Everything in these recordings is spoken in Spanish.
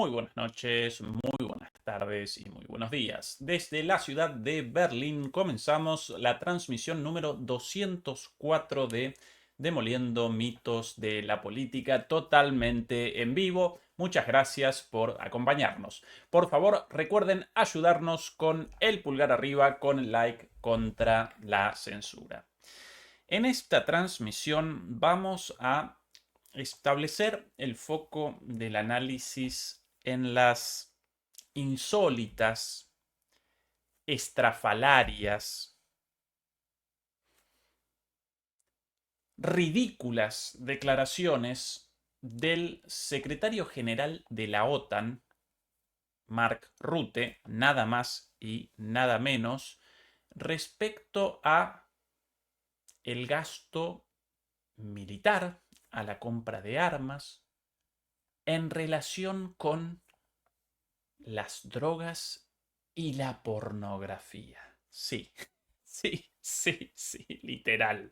muy buenas noches, muy buenas tardes y muy buenos días. Desde la ciudad de Berlín comenzamos la transmisión número 204 de Demoliendo mitos de la política totalmente en vivo. Muchas gracias por acompañarnos. Por favor, recuerden ayudarnos con el pulgar arriba, con el like contra la censura. En esta transmisión vamos a establecer el foco del análisis en las insólitas, estrafalarias, ridículas declaraciones del secretario general de la OTAN, Mark Rutte, nada más y nada menos, respecto a el gasto militar, a la compra de armas, en relación con las drogas y la pornografía. Sí, sí, literal.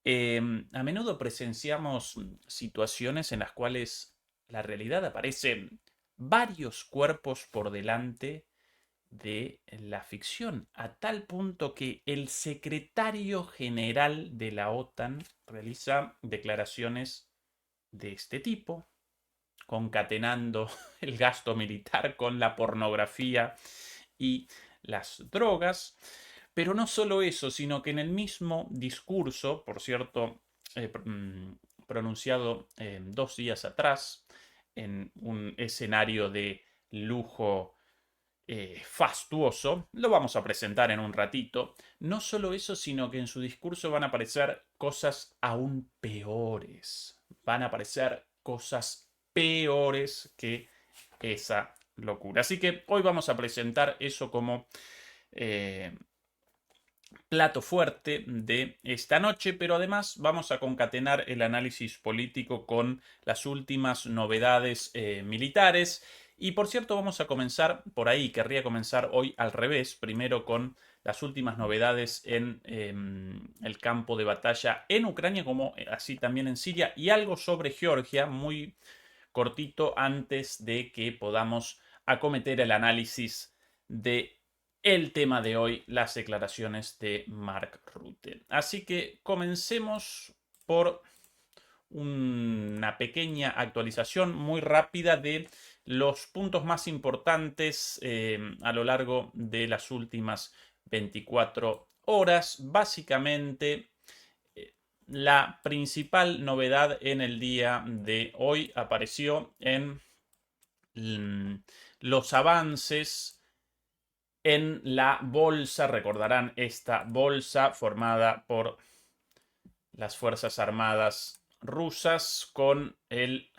A menudo presenciamos situaciones en las cuales la realidad aparece varios cuerpos por delante de la ficción, a tal punto que el secretario general de la OTAN realiza declaraciones de este tipo, concatenando el gasto militar con la pornografía y las drogas. Pero no solo eso, sino que en el mismo discurso, por cierto, pronunciado 2 días atrás, en un escenario de lujo fastuoso, lo vamos a presentar en un ratito. No solo eso, sino que en su discurso van a aparecer cosas aún peores. Van a aparecer cosas peores que esa locura. Así que hoy vamos a presentar eso como eh, plato fuerte de esta noche, pero además vamos a concatenar el análisis político con las últimas novedades militares. Y por cierto, vamos a comenzar por ahí. Querría comenzar hoy al revés, primero con las últimas novedades en el campo de batalla en Ucrania, como así también en Siria, y algo sobre Georgia, muy cortito antes de que podamos acometer el análisis de el tema de hoy, las declaraciones de Mark Rutte. Así que comencemos por una pequeña actualización muy rápida de los puntos más importantes a lo largo de las últimas 24 horas. Básicamente, la principal novedad en el día de hoy apareció en los avances en la bolsa. Recordarán esta bolsa formada por las Fuerzas Armadas rusas con el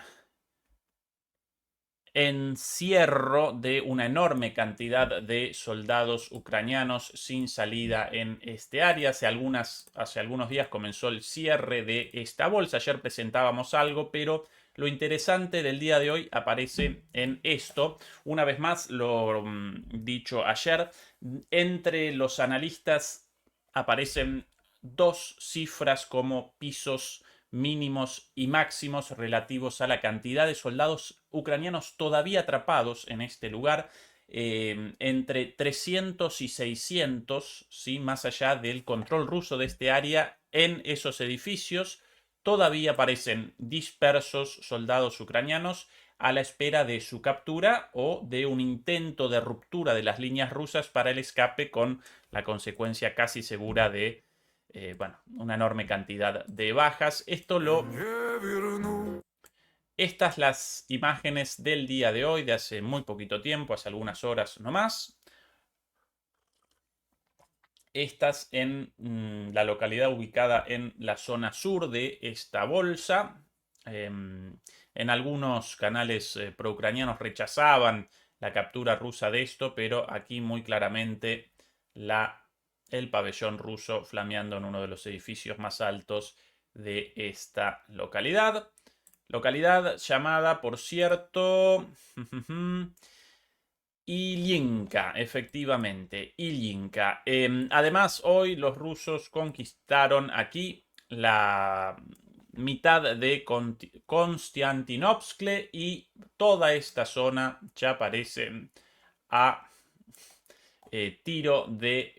encierro de una enorme cantidad de soldados ucranianos sin salida en este área. Hace algunos días comenzó el cierre de esta bolsa. Ayer presentábamos algo, pero lo interesante del día de hoy aparece en esto. Una vez más, lo dicho ayer, entre los analistas aparecen dos cifras como pisos mínimos y máximos relativos a la cantidad de soldados ucranianos todavía atrapados en este lugar, entre 300 y 600, ¿sí? Más allá del control ruso de este área, en esos edificios todavía aparecen dispersos soldados ucranianos a la espera de su captura o de un intento de ruptura de las líneas rusas para el escape, con la consecuencia casi segura de bueno, una enorme cantidad de bajas. Estas las imágenes del día de hoy, de hace muy poquito tiempo, hace algunas horas nomás. Estas en la localidad ubicada en la zona sur de esta bolsa. En algunos canales proucranianos rechazaban la captura rusa de esto, pero aquí muy claramente el pabellón ruso flameando en uno de los edificios más altos de esta localidad. Localidad llamada, por cierto, Ilyinka, efectivamente, Ilyinka. Además, hoy los rusos conquistaron aquí mitad de Konstantinopsky, y toda esta zona ya parece a tiro de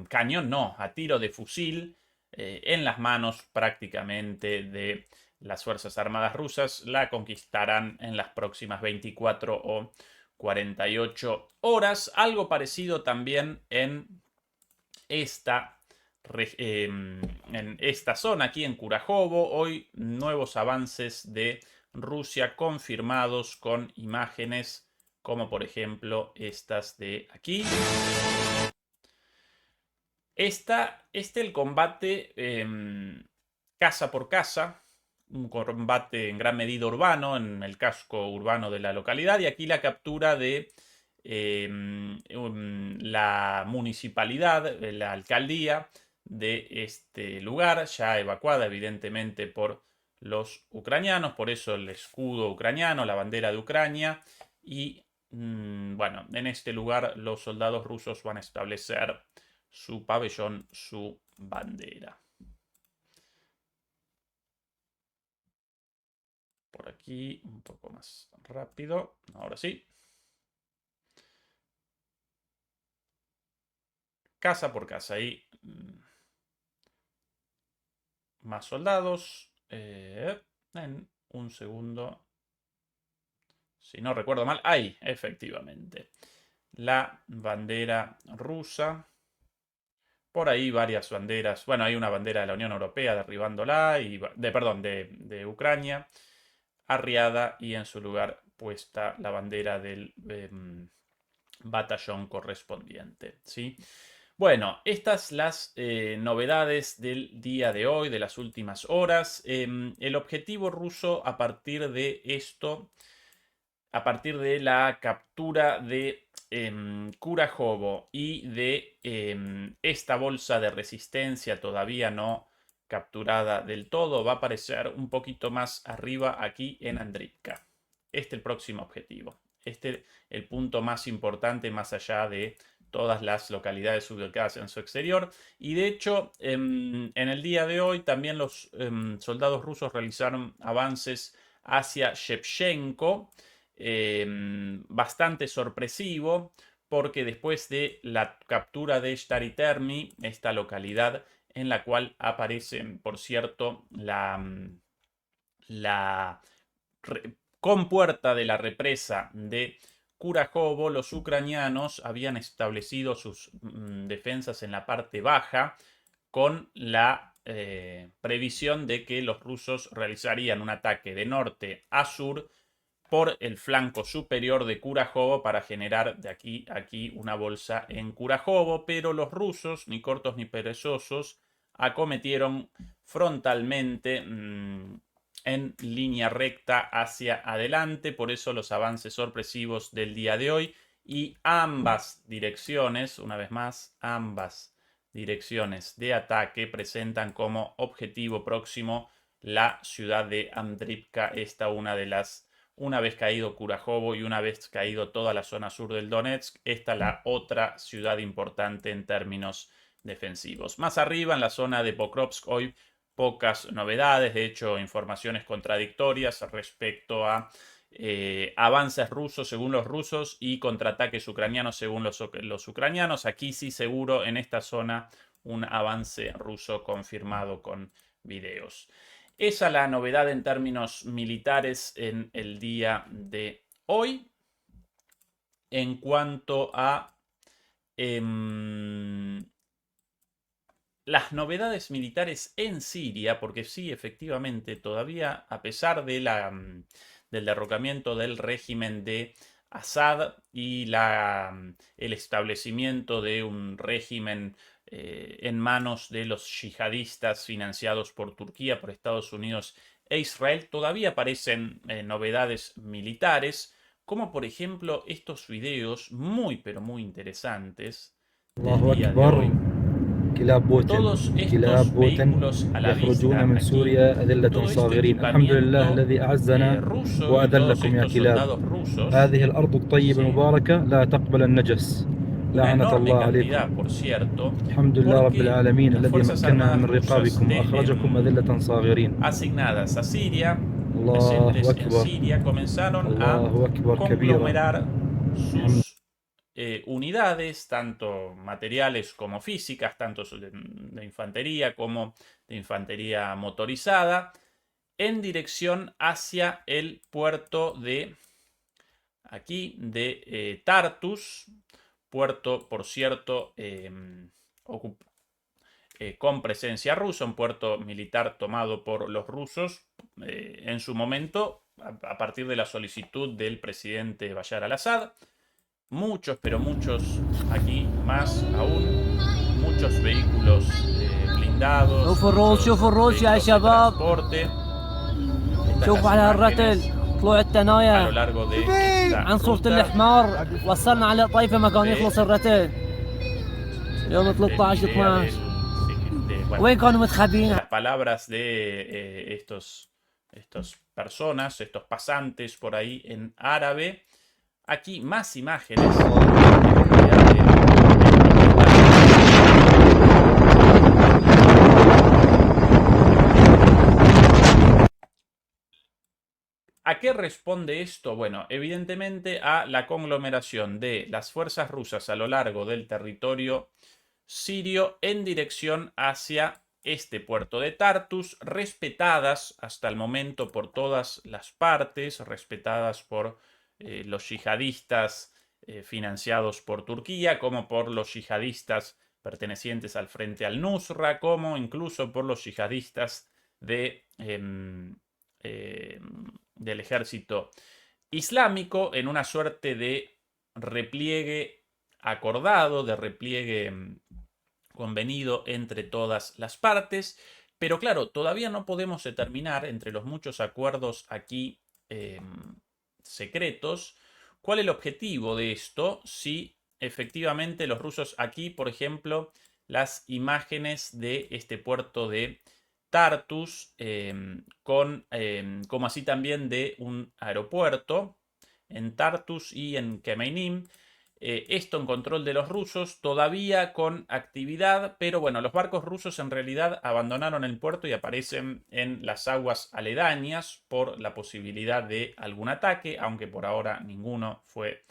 cañón, no, a tiro de fusil, en las manos prácticamente de las Fuerzas Armadas rusas. La conquistarán en las próximas 24 o 48 horas. Algo parecido también en esta zona, aquí en Kurajovo. Hoy nuevos avances de Rusia confirmados con imágenes como por ejemplo estas de aquí. El combate casa por casa, un combate en gran medida urbano, en el casco urbano de la localidad, y aquí la captura de la municipalidad, la alcaldía de este lugar, ya evacuada evidentemente por los ucranianos, por eso el escudo ucraniano, la bandera de Ucrania, y bueno, en este lugar los soldados rusos van a establecer su pabellón, su bandera. Por aquí, un poco más rápido. Ahora sí. Casa por casa. Ahí. Más soldados. En un segundo. Si no recuerdo mal. Ahí, efectivamente. La bandera rusa. Por ahí varias banderas. Bueno, hay una bandera de la Unión Europea derribándola. De Ucrania. Arriada, y en su lugar puesta la bandera del batallón correspondiente. ¿Sí? Bueno, estas las novedades del día de hoy, de las últimas horas. El objetivo ruso a partir de esto, a partir de la captura de Kurajovo y de esta bolsa de resistencia todavía no capturada del todo, va a aparecer un poquito más arriba aquí en Andrivka. Este es el próximo objetivo. Este el punto más importante más allá de todas las localidades ubicadas en su exterior. Y de hecho, en el día de hoy también los soldados rusos realizaron avances hacia Shevchenko, bastante sorpresivo, porque después de la captura de Staritermi, esta localidad en la cual aparece, por cierto, la compuerta de la represa de Kurajovo, los ucranianos habían establecido sus defensas en la parte baja con la previsión de que los rusos realizarían un ataque de norte a sur por el flanco superior de Kurajovo para generar de aquí a aquí una bolsa en Kurajovo, pero los rusos, ni cortos ni perezosos, acometieron frontalmente en línea recta hacia adelante. Por eso los avances sorpresivos del día de hoy, y ambas direcciones, una vez más, ambas direcciones de ataque presentan como objetivo próximo la ciudad de Andrivka. Una vez caído Kurajovo y una vez caído toda la zona sur del Donetsk, esta es la otra ciudad importante en términos defensivos. Más arriba, en la zona de Pokrovsk, hoy pocas novedades, de hecho informaciones contradictorias respecto a avances rusos según los rusos y contraataques ucranianos según los ucranianos. Aquí sí seguro en esta zona un avance ruso confirmado con videos. Esa es la novedad en términos militares en el día de hoy. En cuanto a las novedades militares en Siria, porque sí, efectivamente, todavía, a pesar de del derrocamiento del régimen de Assad y el establecimiento de un régimen en manos de los yihadistas financiados por Turquía, por Estados Unidos e Israel, todavía aparecen novedades militares, como por ejemplo estos videos muy pero muy interesantes del día de hoy. Todos estos vehículos a la vista aquí, todo este equipamiento ruso y todos estos soldados rusos. هذه الأرض الطيبة المباركة لا تقبل النجس una لعنة enorme الله cantidad, عليكم. por cierto, الحمد لله رب porque العالمين las الذي Fuerzas مكننا Armadas من rusas رقابكم وأخرجكم أذلة صاغرين. asignadas a Siria, الله presentes en أكبر. Siria, comenzaron a الله أكبر كبيرا. conglomerar الحمد. sus unidades, tanto materiales como físicas, tanto de infantería como de infantería motorizada, en dirección hacia el puerto de aquí de Tartus, puerto, por cierto, con presencia rusa, un puerto militar tomado por los rusos en su momento, a partir de la solicitud del presidente Bashar al-Assad. Muchos, pero muchos, aquí más aún, muchos vehículos blindados, شوفوا الروس، muchos شوفوا الروس يا vehículos de شباب، transporte. Estas شوفوا las على الرتل imágenes طلوع a lo التنايا largo de esta عن صورة ruta الحمار. وصلنا على طيفة مكان de, يخلص الرتل يوم 13 idea 12. bueno, وين كانوا de متخبيين؟ las palabras de estos personas, estos pasantes por ahí en árabe. Aquí más imágenes. ¿A qué responde esto? Bueno, evidentemente a la conglomeración de las fuerzas rusas a lo largo del territorio sirio en dirección hacia este puerto de Tartus, respetadas hasta el momento por todas las partes, respetadas por los yihadistas financiados por Turquía, como por los yihadistas pertenecientes al Frente al-Nusra, como incluso por los yihadistas de del ejército islámico, en una suerte de repliegue acordado, de repliegue convenido entre todas las partes. Pero claro, todavía no podemos determinar, entre los muchos acuerdos aquí secretos, cuál es el objetivo de esto, si efectivamente los rusos aquí, por ejemplo, las imágenes de este puerto de Tartus, como así también de un aeropuerto en Tartus y en Kemeinim. Esto en control de los rusos, todavía con actividad, pero bueno, los barcos rusos en realidad abandonaron el puerto y aparecen en las aguas aledañas por la posibilidad de algún ataque, aunque por ahora ninguno fue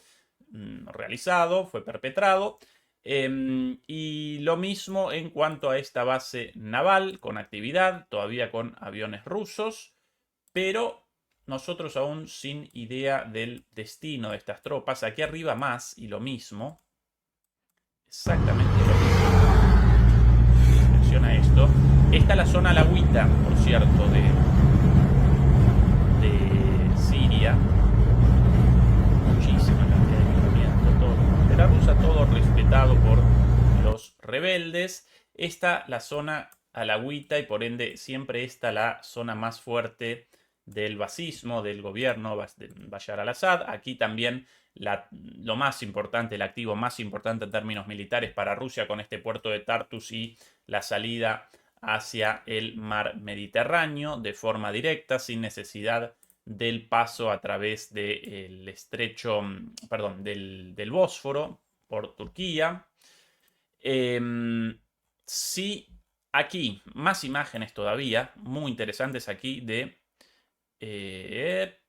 realizado, fue perpetrado. Y lo mismo en cuanto a esta base naval con actividad, todavía con aviones rusos, pero nosotros aún sin idea del destino de estas tropas. Aquí arriba más y lo mismo, exactamente lo mismo. Menciona esto. Esta es la zona alawita, por cierto, de Siria. Muchísima cantidad de equipamiento, todo con bandera rusa, todo respetado por los rebeldes. Esta la zona alawita y por ende siempre esta la zona más fuerte del basismo, del gobierno de Bashar al-Assad. Aquí también lo más importante, el activo más importante en términos militares para Rusia con este puerto de Tartus y la salida hacia el mar Mediterráneo de forma directa, sin necesidad del paso a través del estrecho, perdón, del Bósforo por Turquía. Sí, aquí más imágenes todavía, muy interesantes aquí de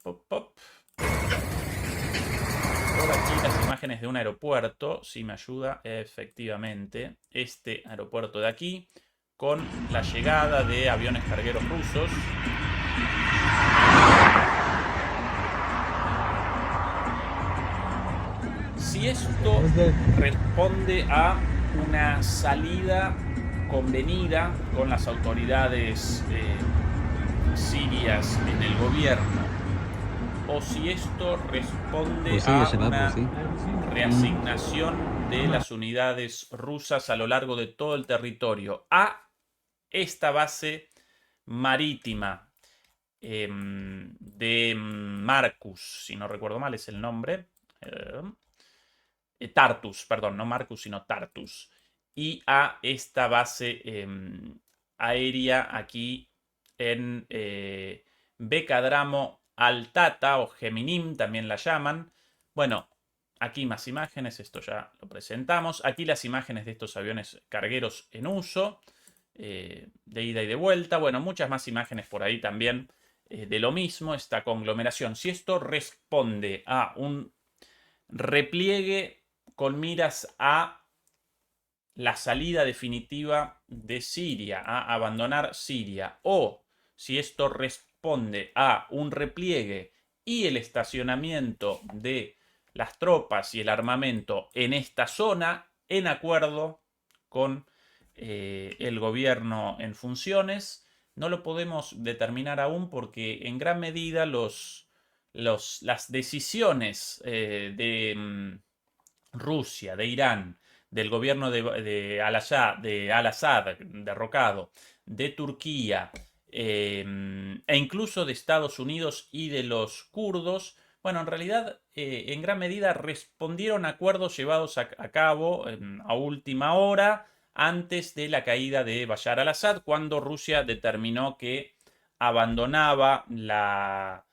por aquí las imágenes de un aeropuerto, si me ayuda, efectivamente, este aeropuerto de aquí, con la llegada de aviones cargueros rusos. Si esto responde a una salida convenida con las autoridades sirias en el gobierno, o si esto responde a una reasignación de las unidades rusas a lo largo de todo el territorio a esta base marítima de Marcus, si no recuerdo mal es el nombre, Tartus, perdón, no Marcus, sino Tartus, y a esta base aérea aquí en Becadramo Altata o Geminim, también la llaman. Bueno, aquí más imágenes, esto ya lo presentamos. Aquí las imágenes de estos aviones cargueros en uso, de ida y de vuelta. Bueno, muchas más imágenes por ahí también de lo mismo, esta conglomeración. Si esto responde a un repliegue con miras a la salida definitiva de Siria, a abandonar Siria, o si esto responde a un repliegue y el estacionamiento de las tropas y el armamento en esta zona, en acuerdo con el gobierno en funciones, no lo podemos determinar aún porque en gran medida las decisiones de Rusia, de Irán, del gobierno de Al-Assad, derrocado, de Turquía e incluso de Estados Unidos y de los kurdos, bueno, en realidad en gran medida respondieron a acuerdos llevados a cabo a última hora antes de la caída de Bashar al-Assad, cuando Rusia determinó que abandonaba la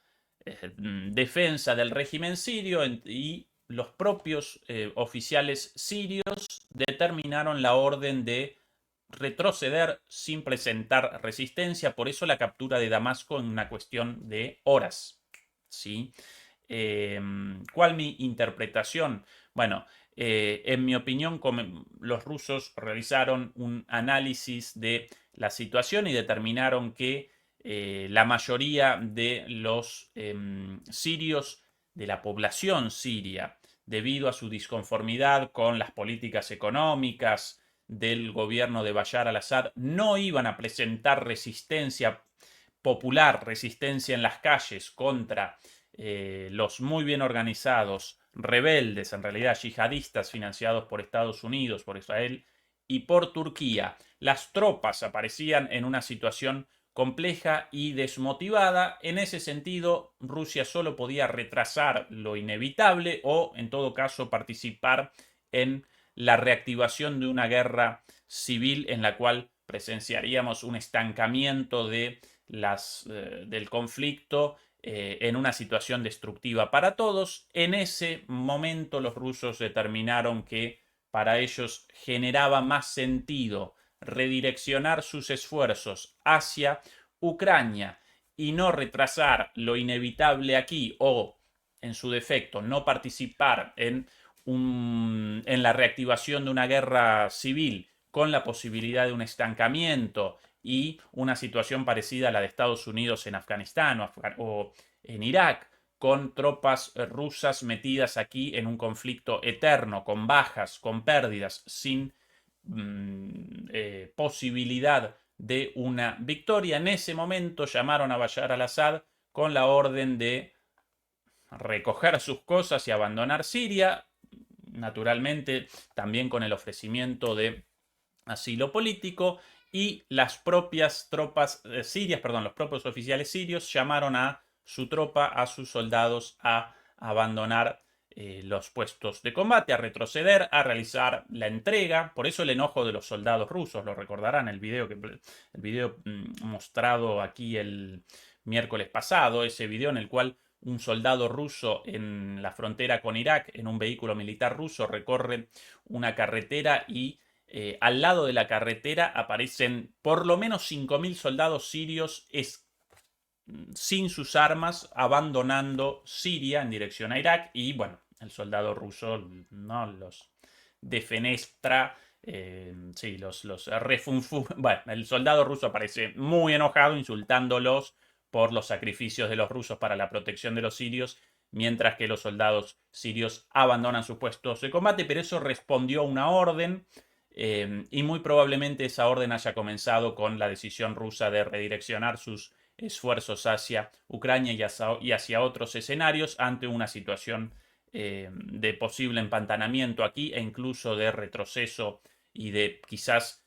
defensa del régimen sirio y los propios oficiales sirios determinaron la orden de retroceder sin presentar resistencia. Por eso la captura de Damasco en una cuestión de horas. ¿Sí? ¿Cuál mi interpretación? Bueno, en mi opinión, los rusos realizaron un análisis de la situación y determinaron que la mayoría de los sirios, de la población siria, debido a su disconformidad con las políticas económicas del gobierno de Bashar al-Assad, no iban a presentar resistencia popular, resistencia en las calles contra los muy bien organizados rebeldes, en realidad yihadistas financiados por Estados Unidos, por Israel y por Turquía. Las tropas aparecían en una situación compleja y desmotivada. En ese sentido, Rusia solo podía retrasar lo inevitable o, en todo caso, participar en la reactivación de una guerra civil en la cual presenciaríamos un estancamiento del conflicto en una situación destructiva para todos. En ese momento los rusos determinaron que para ellos generaba más sentido redireccionar sus esfuerzos hacia Ucrania y no retrasar lo inevitable aquí o, en su defecto, no participar en la reactivación de una guerra civil con la posibilidad de un estancamiento y una situación parecida a la de Estados Unidos en Afganistán o en Irak, con tropas rusas metidas aquí en un conflicto eterno, con bajas, con pérdidas, sin posibilidad de una victoria. En ese momento llamaron a Bashar al-Assad con la orden de recoger sus cosas y abandonar Siria, naturalmente también con el ofrecimiento de asilo político, y las propias tropas sirias, perdón, los propios oficiales sirios llamaron a su tropa, a sus soldados, a abandonar los puestos de combate, a retroceder, a realizar la entrega. Por eso el enojo de los soldados rusos, lo recordarán, el video mostrado aquí el miércoles pasado, ese video en el cual un soldado ruso en la frontera con Irak, en un vehículo militar ruso, recorre una carretera y al lado de la carretera aparecen por lo menos 5.000 soldados sirios sin sus armas, abandonando Siria en dirección a Irak. Y bueno, el soldado ruso no los defenestra, sí, los refunfu. Bueno, el soldado ruso aparece muy enojado, insultándolos por los sacrificios de los rusos para la protección de los sirios, mientras que los soldados sirios abandonan sus puestos de combate. Pero eso respondió a una orden, y muy probablemente esa orden haya comenzado con la decisión rusa de redireccionar sus esfuerzos hacia Ucrania y hacia otros escenarios ante una situación de posible empantanamiento aquí e incluso de retroceso y de quizás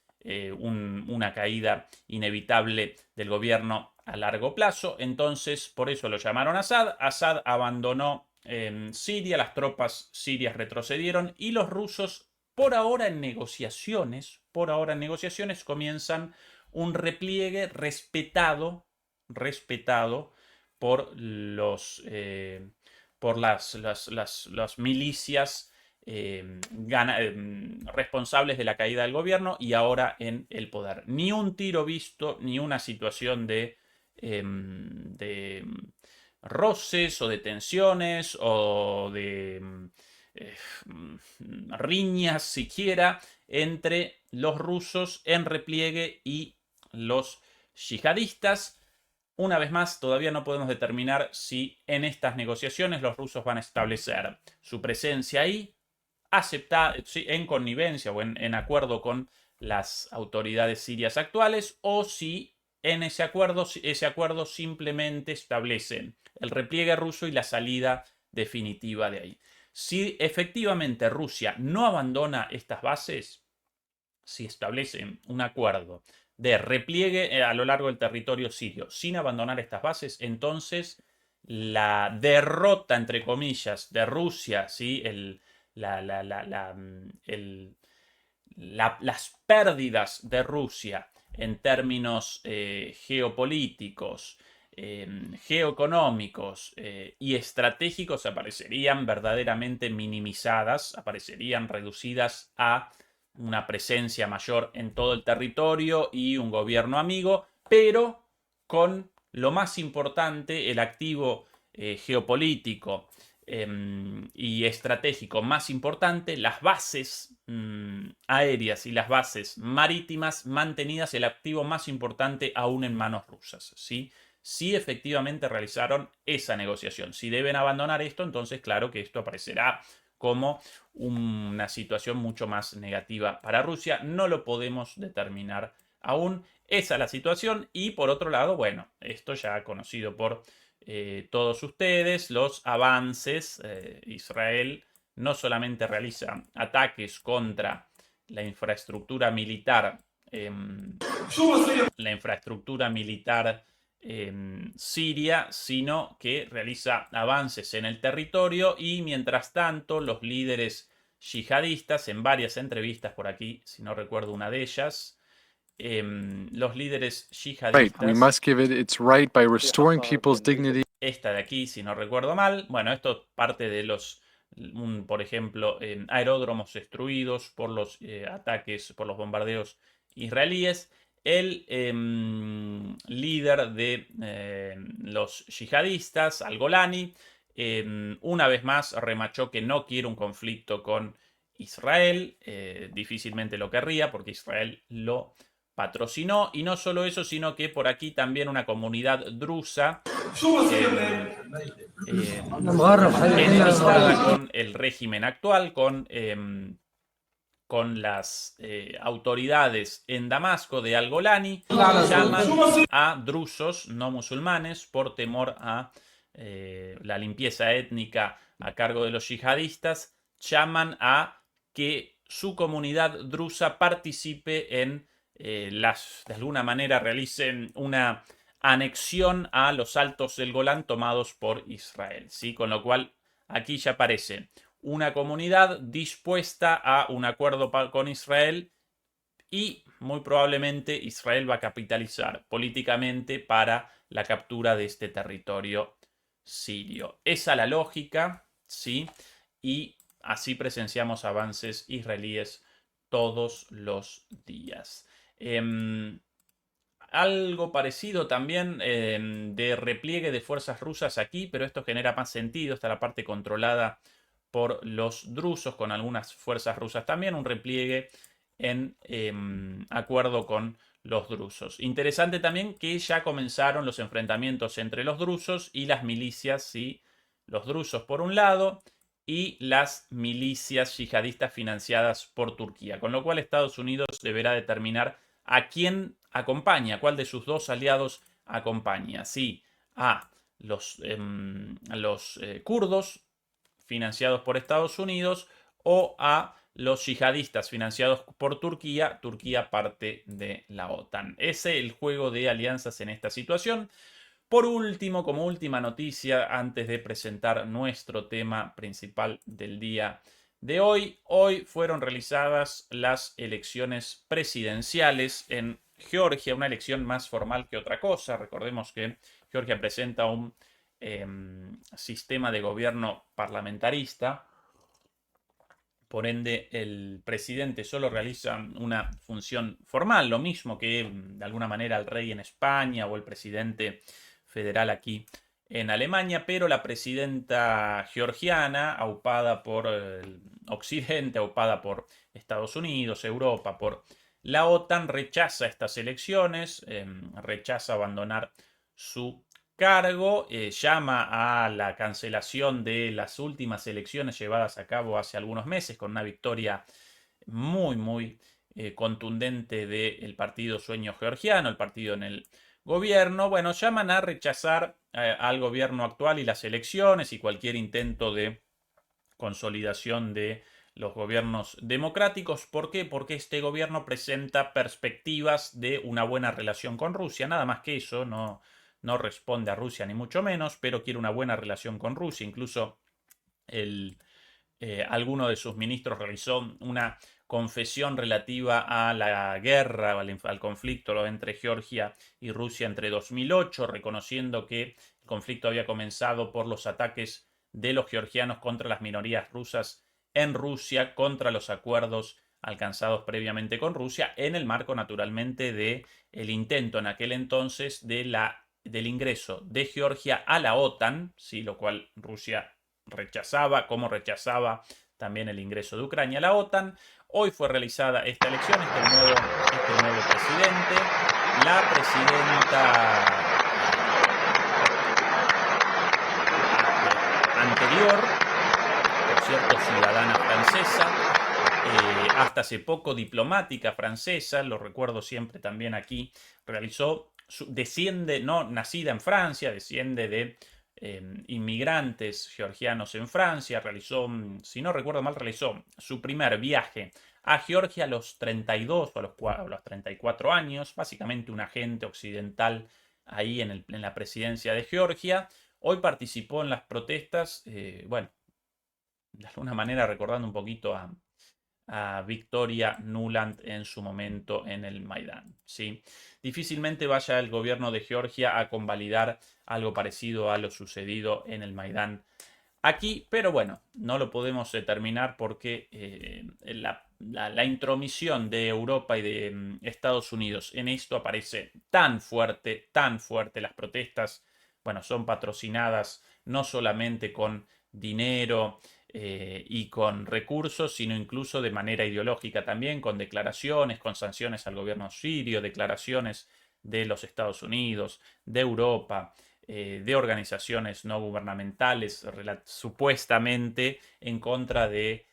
una caída inevitable del gobierno a largo plazo. Entonces, por eso lo llamaron Assad. Assad abandonó Siria, las tropas sirias retrocedieron y los rusos, por ahora en negociaciones, comienzan un repliegue respetado por por las milicias responsables de la caída del gobierno y ahora en el poder. Ni un tiro visto, ni una situación de roces o de tensiones o de riñas siquiera entre los rusos en repliegue y los yihadistas. Una vez más, todavía no podemos determinar si en estas negociaciones los rusos van a establecer su presencia ahí, en connivencia o en acuerdo con las autoridades sirias actuales, o si en ese acuerdo simplemente establece el repliegue ruso y la salida definitiva de ahí. Si efectivamente Rusia no abandona estas bases, si establecen un acuerdo de repliegue a lo largo del territorio sirio sin abandonar estas bases, entonces la derrota, entre comillas, de Rusia, ¿sí? Las pérdidas de Rusia en términos geopolíticos, geoeconómicos y estratégicos aparecerían verdaderamente minimizadas, aparecerían reducidas a una presencia mayor en todo el territorio y un gobierno amigo, pero con lo más importante, el activo geopolítico y estratégico más importante, las bases aéreas y las bases marítimas mantenidas, el activo más importante aún en manos rusas, ¿sí? Si efectivamente realizaron esa negociación. Si deben abandonar esto, entonces claro que esto aparecerá como una situación mucho más negativa para Rusia. No lo podemos determinar aún. Esa es la situación. Y por otro lado, bueno, esto ya conocido por todos ustedes, los avances. Israel no solamente realiza ataques contra la infraestructura militar, Siria, sino que realiza avances en el territorio y mientras tanto los líderes yihadistas, en varias entrevistas por aquí, si no recuerdo una de ellas, los líderes yihadistas, we must give it its right by restoring people's dignity. Esta de aquí, si no recuerdo mal, bueno, esto es parte de por ejemplo, aeródromos destruidos por los ataques, por los bombardeos israelíes. El líder de los yihadistas, al-Golani, una vez más remachó que no quiere un conflicto con Israel. Difícilmente lo querría porque Israel lo patrocinó. Y no solo eso, sino que por aquí también una comunidad drusa enemistada con el régimen actual, con las autoridades en Damasco de al-Golani, llaman a drusos no musulmanes por temor a la limpieza étnica a cargo de los yihadistas, llaman a que su comunidad drusa participe en de alguna manera realicen una anexión a los altos del Golán tomados por Israel, ¿sí? Con lo cual aquí ya aparece una comunidad dispuesta a un acuerdo con Israel y muy probablemente Israel va a capitalizar políticamente para la captura de este territorio sirio. Esa es la lógica, ¿sí? Y así presenciamos avances israelíes todos los días. Algo parecido también de repliegue de fuerzas rusas aquí, pero esto genera más sentido. Está la parte controlada por los drusos con algunas fuerzas rusas también, un repliegue en acuerdo con los drusos. Interesante también que ya comenzaron los enfrentamientos entre los drusos y las milicias, ¿sí? Los drusos por un lado y las milicias yihadistas financiadas por Turquía, con lo cual Estados Unidos deberá determinar a quién acompaña, cuál de sus dos aliados acompaña, sí, a los kurdos financiados por Estados Unidos o a los yihadistas financiados por Turquía, Turquía parte de la OTAN. Ese es el juego de alianzas en esta situación. Por último, como última noticia, antes de presentar nuestro tema principal del día de hoy fueron realizadas las elecciones presidenciales en Georgia, una elección más formal que otra cosa. Recordemos que Georgia presenta un sistema de gobierno parlamentarista. Por ende, el presidente solo realiza una función formal, lo mismo que de alguna manera el rey en España o el presidente federal aquí en Alemania, pero la presidenta georgiana, aupada por el Occidente, aupada por Estados Unidos, Europa, por la OTAN, rechaza estas elecciones, rechaza abandonar su cargo, llama a la cancelación de las últimas elecciones llevadas a cabo hace algunos meses con una victoria muy contundente del partido Sueño Georgiano, el partido en el gobierno. Bueno, llaman a rechazar al gobierno actual y las elecciones y cualquier intento de consolidación de los gobiernos democráticos. ¿Por qué? Porque este gobierno presenta perspectivas de una buena relación con Rusia, nada más que eso, no responde a Rusia ni mucho menos, pero quiere una buena relación con Rusia. Incluso alguno de sus ministros realizó una confesión relativa a la guerra, al conflicto entre Georgia y Rusia entre 2008, reconociendo que el conflicto había comenzado por los ataques de los georgianos contra las minorías rusas en Rusia, contra los acuerdos alcanzados previamente con Rusia, en el marco naturalmente del intento en aquel entonces del ingreso de Georgia a la OTAN, ¿sí? Lo cual Rusia rechazaba, como rechazaba también el ingreso de Ucrania a la OTAN. Hoy fue realizada esta elección, este nuevo presidente. La presidenta anterior, por cierto, ciudadana francesa, hasta hace poco diplomática francesa, lo recuerdo siempre también aquí, desciende, no nacida en Francia, desciende de inmigrantes georgianos en Francia, realizó, si no recuerdo mal, realizó su primer viaje a Georgia a los 32 o a los 34 años, básicamente un agente occidental ahí en la presidencia de Georgia. Hoy participó en las protestas, bueno, de alguna manera recordando un poquito a Victoria Nuland en su momento en el Maidán, ¿sí? Difícilmente vaya el gobierno de Georgia a convalidar algo parecido a lo sucedido en el Maidán aquí, pero bueno, no lo podemos determinar porque la intromisión de Europa y de Estados Unidos en esto aparece tan fuerte, las protestas, bueno, son patrocinadas no solamente con dinero y con recursos, sino incluso de manera ideológica también, con declaraciones, con sanciones al gobierno sirio, declaraciones de los Estados Unidos, de Europa, de organizaciones no gubernamentales supuestamente en contra de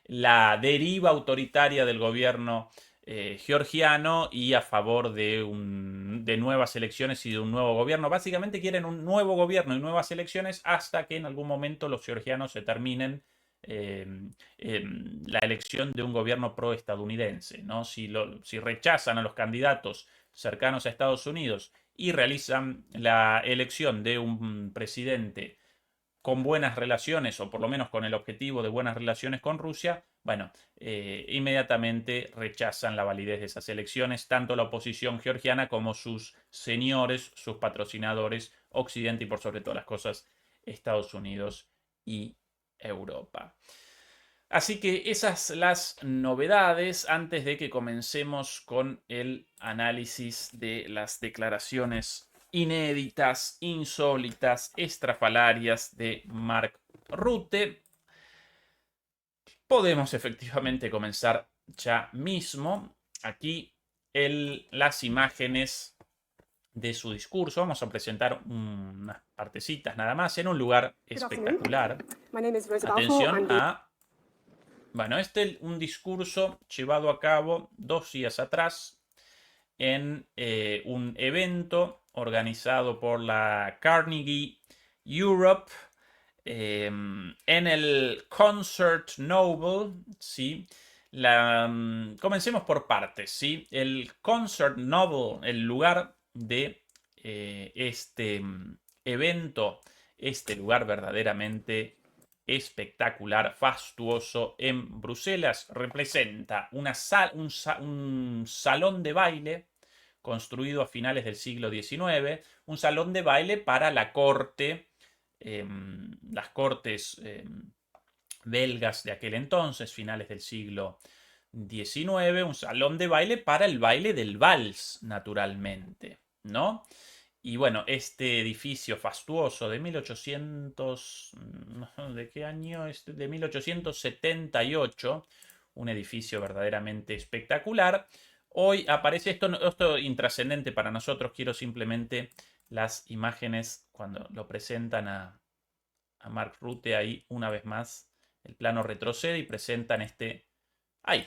la deriva autoritaria del gobierno georgiano y a favor de nuevas elecciones y de un nuevo gobierno. Básicamente quieren un nuevo gobierno y nuevas elecciones hasta que en algún momento los georgianos se terminen la elección de un gobierno pro-estadounidense, ¿no? Si rechazan a los candidatos cercanos a Estados Unidos y realizan la elección de un presidente con buenas relaciones, o por lo menos con el objetivo de buenas relaciones con Rusia, bueno, inmediatamente rechazan la validez de esas elecciones, tanto la oposición georgiana como sus señores, sus patrocinadores, Occidente y por sobre todas las cosas, Estados Unidos y Europa. Así que esas las novedades antes de que comencemos con el análisis de las declaraciones inéditas, insólitas, estrafalarias de Mark Rutte. Podemos efectivamente comenzar ya mismo. Aquí las imágenes de su discurso. Vamos a presentar unas partecitas nada más en un lugar espectacular. Atención a... Bueno, un discurso llevado a cabo 2 días atrás en un evento organizado por la Carnegie Europe en el Concert Noble, ¿sí? Comencemos por partes, ¿sí? El Concert Noble, el lugar de este evento, este lugar verdaderamente espectacular, fastuoso en Bruselas, representa un salón de baile construido a finales del siglo XIX, un salón de baile para la corte, las cortes belgas de aquel entonces, finales del siglo XIX, un salón de baile para el baile del vals, naturalmente, ¿no? Y bueno, este edificio fastuoso de 1800, ¿de qué año? De 1878, un edificio verdaderamente espectacular. Hoy aparece esto intrascendente para nosotros, quiero simplemente las imágenes cuando lo presentan a Mark Rutte ahí una vez más. El plano retrocede y presentan este... ¡Ay!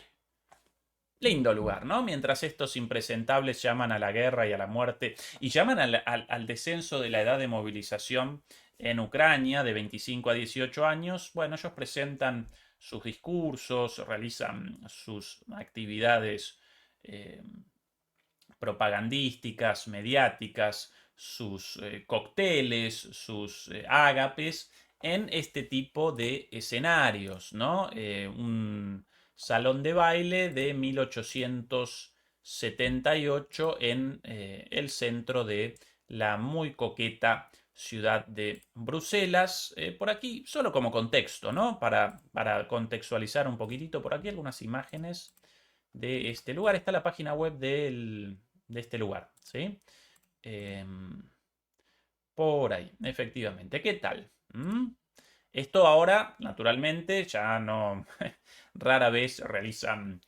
Lindo lugar, ¿no? Mientras estos impresentables llaman a la guerra y a la muerte y llaman al descenso de la edad de movilización en Ucrania de 25 a 18 años, bueno, ellos presentan sus discursos, realizan sus actividades propagandísticas, mediáticas, sus cócteles, sus ágapes en este tipo de escenarios, ¿no? Un salón de baile de 1878 en el centro de la muy coqueta ciudad de Bruselas. Por aquí, solo como contexto, ¿no? Para contextualizar un poquitito, por aquí algunas imágenes de este lugar. Está la página web de este lugar, ¿sí? Por ahí, efectivamente. ¿Qué tal? Esto ahora, naturalmente, ya no... rara vez realizan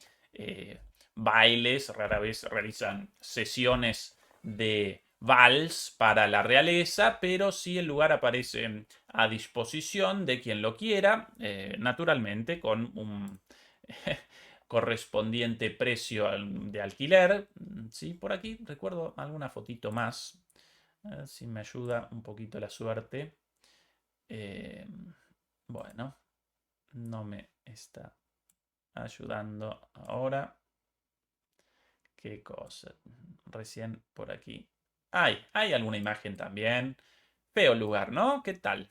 bailes, rara vez realizan sesiones de vals para la realeza, pero sí el lugar aparece a disposición de quien lo quiera, naturalmente con un correspondiente precio de alquiler. Sí, por aquí recuerdo alguna fotito más, a ver si me ayuda un poquito la suerte. Bueno, no me está ayudando ahora. ¿Qué cosa? Recién por aquí. Hay alguna imagen también. Feo lugar, ¿no? ¿Qué tal?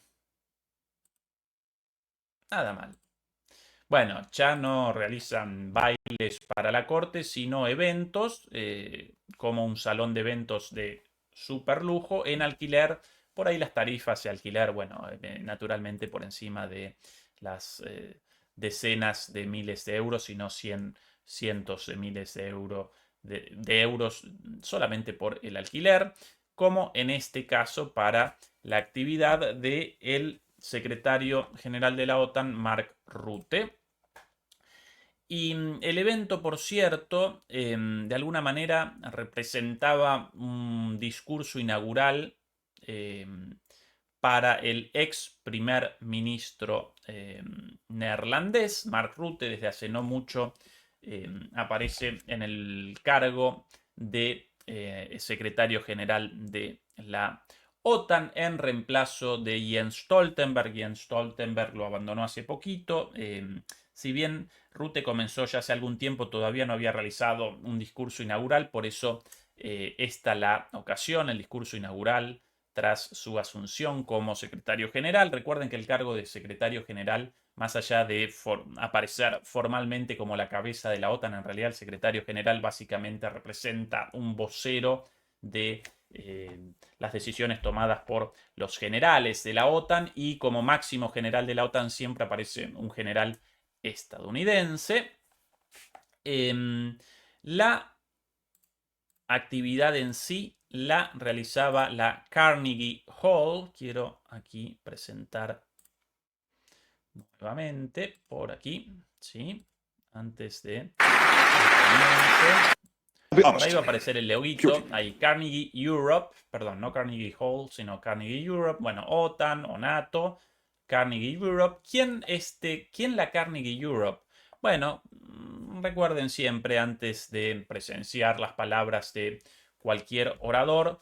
Nada mal. Bueno, ya no realizan bailes para la corte, sino eventos, como un salón de eventos de super lujo en alquiler. Por ahí las tarifas de alquiler, bueno, naturalmente por encima de las decenas de miles de euros, sino cientos de miles de euros solamente por el alquiler, como en este caso para la actividad del secretario general de la OTAN, Mark Rutte. Y el evento, por cierto, de alguna manera representaba un discurso inaugural para el ex primer ministro neerlandés. Mark Rutte desde hace no mucho aparece en el cargo de secretario general de la OTAN en reemplazo de Jens Stoltenberg. Jens Stoltenberg lo abandonó hace poquito. Si bien Rutte comenzó ya hace algún tiempo, todavía no había realizado un discurso inaugural, por eso esta la ocasión, el discurso inaugural tras su asunción como secretario general. Recuerden que el cargo de secretario general, más allá de aparecer formalmente como la cabeza de la OTAN, en realidad el secretario general básicamente representa un vocero de las decisiones tomadas por los generales de la OTAN, y como máximo general de la OTAN siempre aparece un general estadounidense. La actividad en sí la realizaba la Carnegie Hall. Quiero aquí presentar nuevamente por aquí, ¿sí? Antes de... Por ahí va a aparecer el loguito. Ahí Carnegie Europe, perdón, no Carnegie Hall, sino Carnegie Europe. Bueno, OTAN o NATO, Carnegie Europe. ¿Quién la Carnegie Europe? Bueno, recuerden siempre antes de presenciar las palabras de cualquier orador,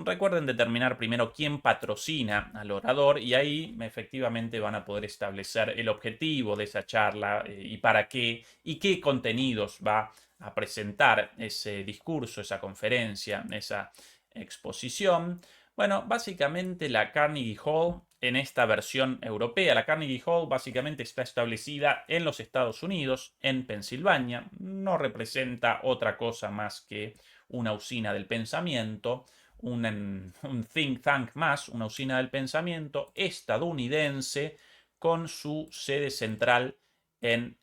recuerden determinar primero quién patrocina al orador, y ahí efectivamente van a poder establecer el objetivo de esa charla y para qué y qué contenidos va a presentar ese discurso, esa conferencia, esa exposición. Bueno, básicamente la Carnegie Hall en esta versión europea. La Carnegie Hall básicamente está establecida en los Estados Unidos, en Pensilvania. No representa otra cosa más que una usina del pensamiento, un think tank más, una usina del pensamiento estadounidense con su sede central en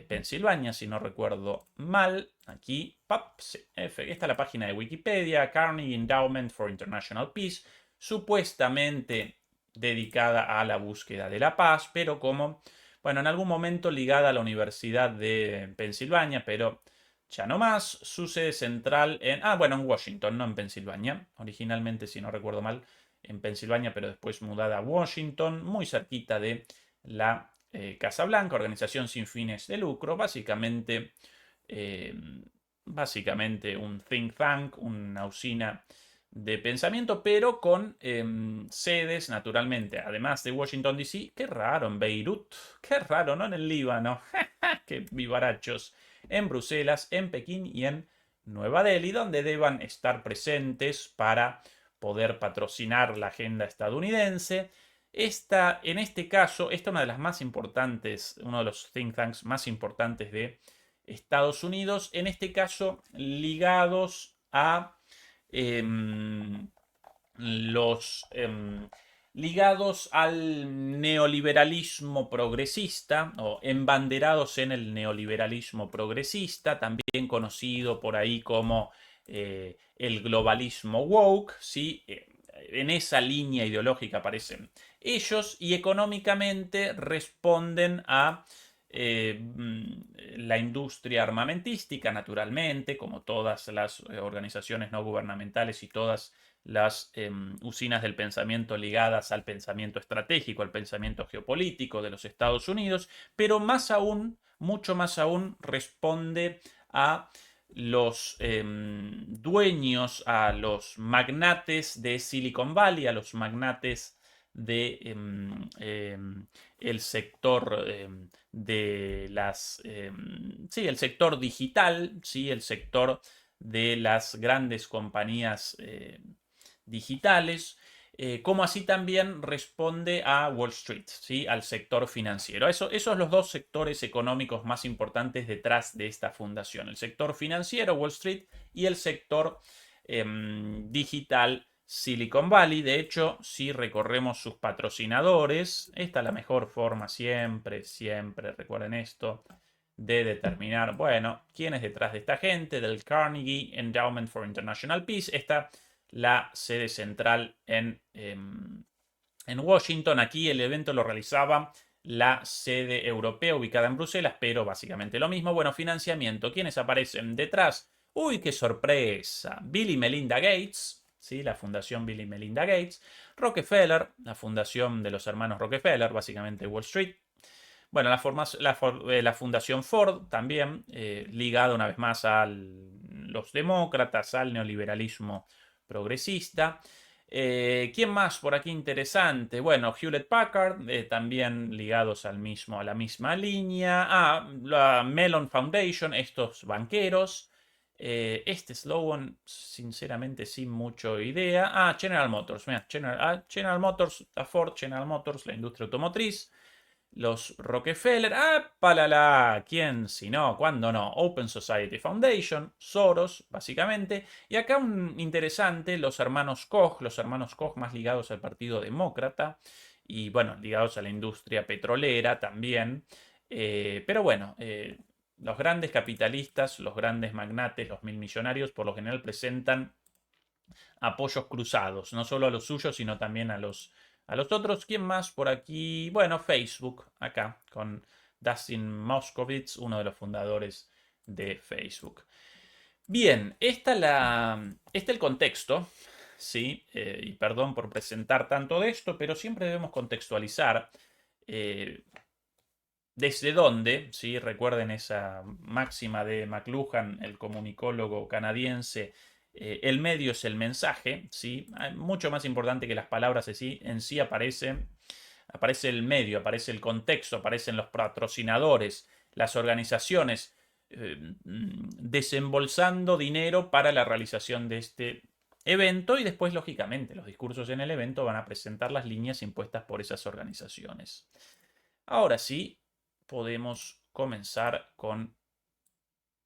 Pensilvania, si no recuerdo mal. Aquí, esta es la página de Wikipedia, Carnegie Endowment for International Peace, supuestamente dedicada a la búsqueda de la paz, pero como, bueno, en algún momento ligada a la Universidad de Pensilvania, pero ya no más. Su sede central en Washington, no en Pensilvania. Originalmente, si no recuerdo mal, en Pensilvania, pero después mudada a Washington, muy cerquita de la Casa Blanca, organización sin fines de lucro, básicamente un think tank, una usina de pensamiento, pero con sedes, naturalmente, además de Washington, D.C., qué raro, en Beirut, qué raro, ¿no? En el Líbano, qué vivarachos, en Bruselas, en Pekín y en Nueva Delhi, donde deban estar presentes para poder patrocinar la agenda estadounidense. En este caso, esta es una de las más importantes, uno de los think tanks más importantes de Estados Unidos, en este caso ligados a ligados al neoliberalismo progresista o embanderados en el neoliberalismo progresista, también conocido por ahí como el globalismo woke, ¿sí? En esa línea ideológica aparecen ellos y económicamente responden a la industria armamentística, naturalmente, como todas las organizaciones no gubernamentales y todas las usinas del pensamiento ligadas al pensamiento estratégico, al pensamiento geopolítico de los Estados Unidos, pero más aún, mucho más aún, responde a los dueños, a los magnates de Silicon Valley, a los magnates de el sector de las el sector digital, ¿sí? El sector de las grandes compañías digitales, como así también responde a Wall Street, ¿sí? Al sector financiero. Esos son los dos sectores económicos más importantes detrás de esta fundación. El sector financiero, Wall Street, y el sector digital, Silicon Valley. De hecho, si recorremos sus patrocinadores, esta es la mejor forma siempre, recuerden esto, de determinar, bueno, quién es detrás de esta gente, del Carnegie Endowment for International Peace. Está la sede central en Washington. Aquí el evento lo realizaba la sede europea ubicada en Bruselas, pero básicamente lo mismo. Bueno, financiamiento. ¿Quiénes aparecen detrás? ¡Uy, qué sorpresa! Bill y Melinda Gates, ¿sí? La fundación Bill y Melinda Gates. Rockefeller, la fundación de los hermanos Rockefeller, básicamente Wall Street. Bueno, la fundación Ford también, ligada una vez más a los demócratas, al neoliberalismo progresista. ¿Quién más por aquí interesante? Bueno, Hewlett Packard, también ligados a la misma línea. La Mellon Foundation, estos banqueros. Este slogan, sinceramente, sin mucha idea. General Motors. Mira, General Motors, a Ford, General Motors, la industria automotriz. Los Rockefeller, palala, ¿quién si no? ¿Cuándo no? Open Society Foundation, Soros, básicamente. Y acá un interesante, los hermanos Koch más ligados al Partido Demócrata y, bueno, ligados a la industria petrolera también. Pero bueno, los grandes capitalistas, los grandes magnates, los mil millonarios, por lo general presentan apoyos cruzados, no solo a los suyos, sino también a los otros. ¿Quién más por aquí? Bueno, Facebook, acá, con Dustin Moskovitz, uno de los fundadores de Facebook. Bien, este es el contexto, ¿sí? Y perdón por presentar tanto de esto, pero siempre debemos contextualizar desde dónde, ¿sí? Recuerden esa máxima de McLuhan, el comunicólogo canadiense. El medio es el mensaje, ¿sí? Mucho más importante que las palabras en sí aparece el medio, aparece el contexto, aparecen los patrocinadores, las organizaciones desembolsando dinero para la realización de este evento y después, lógicamente, los discursos en el evento van a presentar las líneas impuestas por esas organizaciones. Ahora sí, podemos comenzar con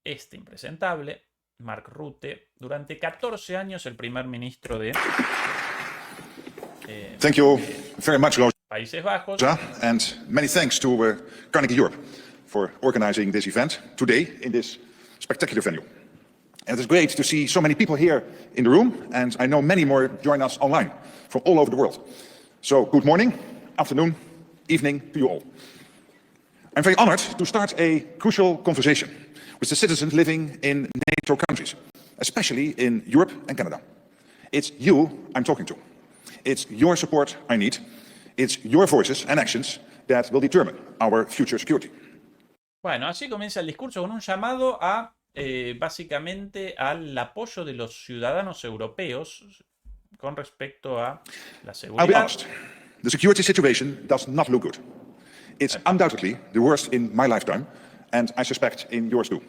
este impresentable, Mark Rutte, durante 14 años el primer ministro de Thank you very much, Países Bajos. Rosa, and many thanks to Carnegie Europe for organizing this event today in this spectacular venue. And it's great to see so many people here in the room, and I know many more join us online from all over the world. So good morning, afternoon, evening to you all. I'm very honored to start a crucial conversation with the citizens living in NATO countries, especially in Europe and Canada. It's you I'm talking to. It's your support I need. It's your voices and actions that will determine our future security. Bueno, así comienza el discurso con un llamado a, básicamente, al apoyo de los ciudadanos europeos con respecto a la I'll be seguridad. honest, the security situation does not look good. It's undoubtedly the worst in my lifetime, and I suspect in yours too.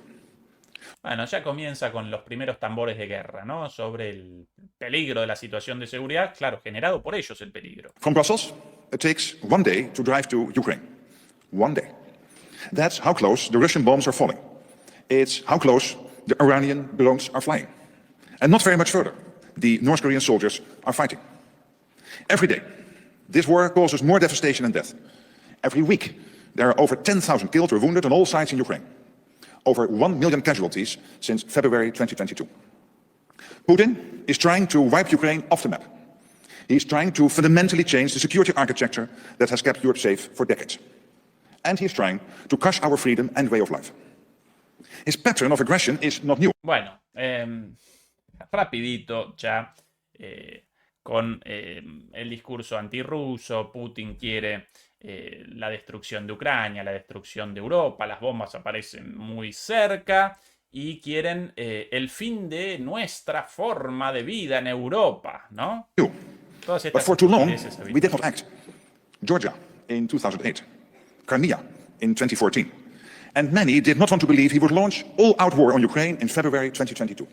Bueno, ya comienza con los primeros tambores de guerra, ¿no? Sobre el peligro de la situación de seguridad, claro, generado por ellos el peligro. From Brussels, it takes one day to drive to Ukraine. One day. That's how close the Russian bombs are falling. It's how close the Iranian drones are flying. And not very much further, the North Korean soldiers are fighting. Every day, this war causes more devastation and death. Every week, there are over 10,000 killed or wounded on all sides in Ukraine. Over 1 million casualties since February 2022. Putin is trying to wipe Ukraine off the map. He's trying to fundamentally change the security architecture that has kept Europe safe for decades. And he's trying to crush our freedom and way of life. His pattern of aggression is not new. Bueno, rapidito ya con el discurso antirruso. Putin quiere la destrucción de Ucrania, la destrucción de Europa, las bombas aparecen muy cerca y quieren el fin de nuestra forma de vida en Europa, ¿no? Todas But estas for too long, estupideces we did not act. Georgia in 2008, Crimea in 2014. And many did not want to believe he would launch all-out war on Ukraine in February 2022.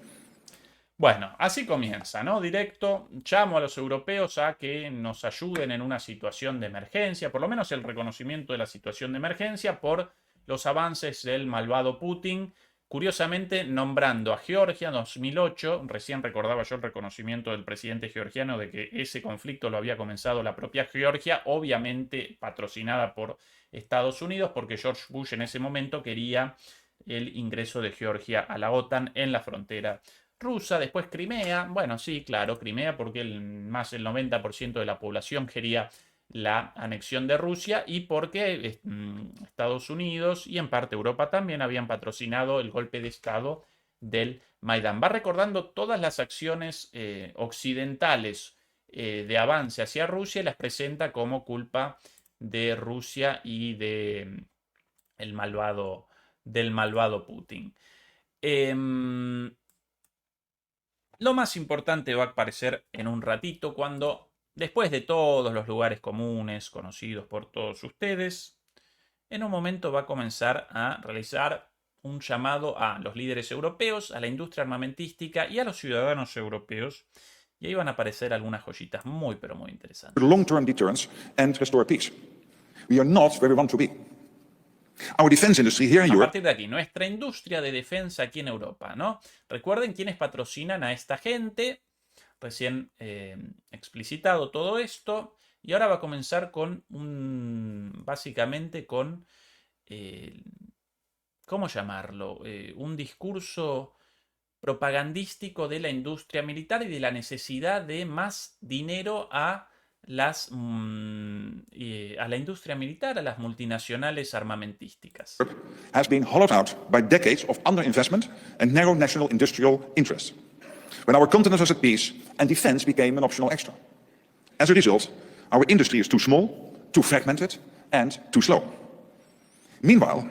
Bueno, así comienza, ¿no? Directo, llamo a los europeos a que nos ayuden en una situación de emergencia, por lo menos el reconocimiento de la situación de emergencia por los avances del malvado Putin, curiosamente nombrando a Georgia en 2008, recién recordaba yo el reconocimiento del presidente georgiano de que ese conflicto lo había comenzado la propia Georgia, obviamente patrocinada por Estados Unidos, porque George Bush en ese momento quería el ingreso de Georgia a la OTAN en la frontera rusa. Después Crimea, bueno, sí, claro, Crimea porque más del 90% de la población quería la anexión de Rusia y porque Estados Unidos y en parte Europa también habían patrocinado el golpe de Estado del Maidán. Va recordando todas las acciones occidentales de avance hacia Rusia y las presenta como culpa de Rusia y del malvado Putin. Lo más importante va a aparecer en un ratito cuando, después de todos los lugares comunes conocidos por todos ustedes, en un momento va a comenzar a realizar un llamado a los líderes europeos, a la industria armamentística y a los ciudadanos europeos. Y ahí van a aparecer algunas joyitas muy, pero muy interesantes. Long-term deterrence and restore peace. We are not where we want to be. Our defense industry here in A Europe. partir de aquí, nuestra industria de defensa aquí en Europa, ¿no? Recuerden quiénes patrocinan a esta gente. Recién explicitado todo esto. Y ahora va a comenzar con básicamente con, ¿cómo llamarlo? Un discurso propagandístico de la industria militar y de la necesidad de más dinero a la industria militar, a las multinacionales armamentísticas. Has been hollowed out by decades of underinvestment and narrow national industrial interests. When our continent was at peace and defense became an optional extra. As a result, our industry is too small, too fragmented, and too slow. Meanwhile,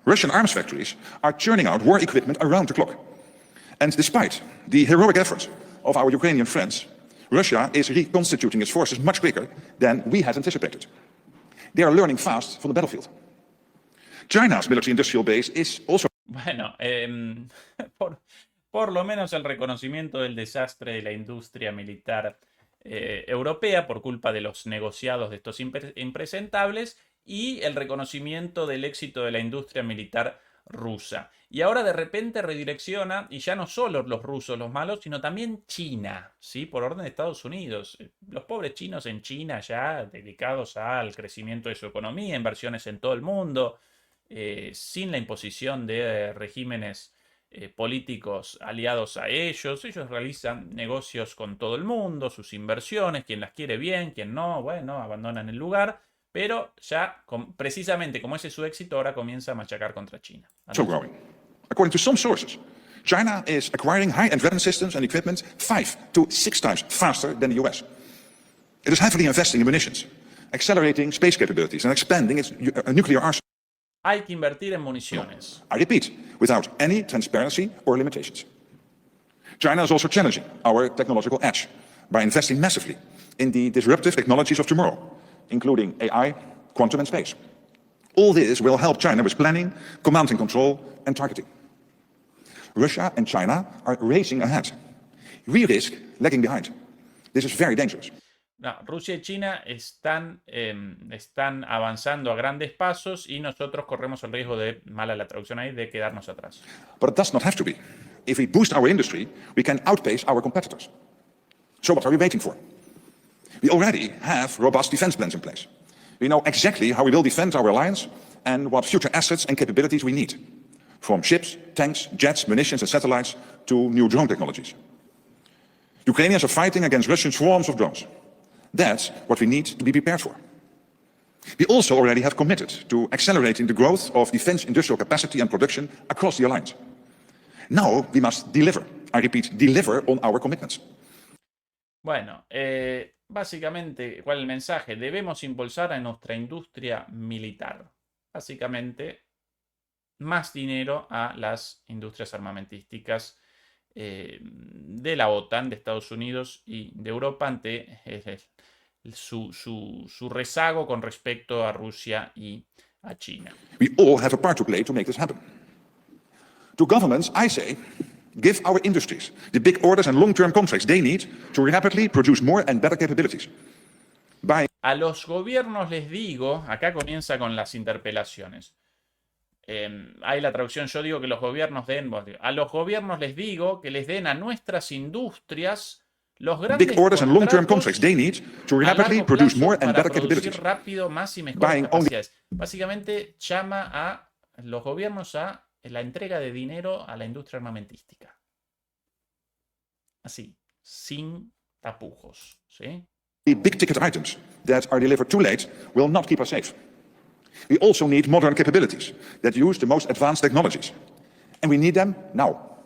Russian arms factories are churning out war equipment around the clock. And despite the heroic efforts of our Ukrainian friends, Russia is reconstituting its forces much quicker than we had anticipated. They are learning fast from the battlefield. China's military industrial base is also... Bueno, por lo menos el reconocimiento del desastre de la industria militar europea por culpa de los negociados de estos impresentables y el reconocimiento del éxito de la industria militar rusa. Y ahora de repente redirecciona, y ya no solo los rusos los malos, sino también China, ¿sí? Por orden de Estados Unidos. Los pobres chinos en China ya dedicados al crecimiento de su economía, inversiones en todo el mundo, sin la imposición de regímenes políticos aliados a ellos. Ellos realizan negocios con todo el mundo, sus inversiones, quien las quiere bien, quien no, bueno, abandonan el lugar. Pero ya, precisamente como ese es su éxito, ahora comienza a machacar contra China. So growing. According to some sources, China is acquiring high-end weapon systems and equipment 5 to 6 times faster than the US. It is heavily investing in munitions, accelerating space capabilities and expanding its nuclear arsenal. Hay que invertir en municiones. I repeat, without any transparency or limitations. China is also challenging our technological edge by investing massively in the disruptive technologies of tomorrow, including AI, quantum, and space. All this will help China with planning, command and control, and targeting. Russia and China are racing ahead. We risk lagging behind. This is very dangerous. No, Rusia y China están avanzando a grandes pasos y nosotros corremos el riesgo de, mala la traducción ahí, de quedarnos atrás. But it does not have to be. If we boost our industry, we can outpace our competitors. So what are we waiting for? We already have robust defense plans in place. We know exactly how we will defend our alliance and what future assets and capabilities we need, from ships, tanks, jets, munitions, and satellites to new drone technologies. Ukrainians are fighting against Russian swarms of drones. That's what we need to be prepared for. We also already have committed to accelerating the growth of defense industrial capacity and production across the alliance. Now we must deliver. I repeat, deliver on our commitments. Bueno, básicamente, ¿cuál es el mensaje? Debemos impulsar a nuestra industria militar. Básicamente, más dinero a las industrias armamentísticas de la OTAN, de Estados Unidos y de Europa ante su rezago con respecto a Rusia y a China. We all have a part to play to make this happen. To governments, I say, give our industries the big orders and long-term contracts they need to rapidly produce more and better capabilities. A los gobiernos les digo, acá comienza con las interpelaciones. Hay la traducción, yo digo que los gobiernos den, a los gobiernos les digo que les den a nuestras industrias los grandes big orders and long-term contracts they need to rapidly produce more and better capabilities. Rápido, más y mejores capacidades. Básicamente llama a los gobiernos a la entrega de dinero a la industria armamentística. Así, sin tapujos, ¿sí? Big ticket items that are delivered too late will not keep us safe. We also need modern capabilities that use the most advanced technologies. And we need them now.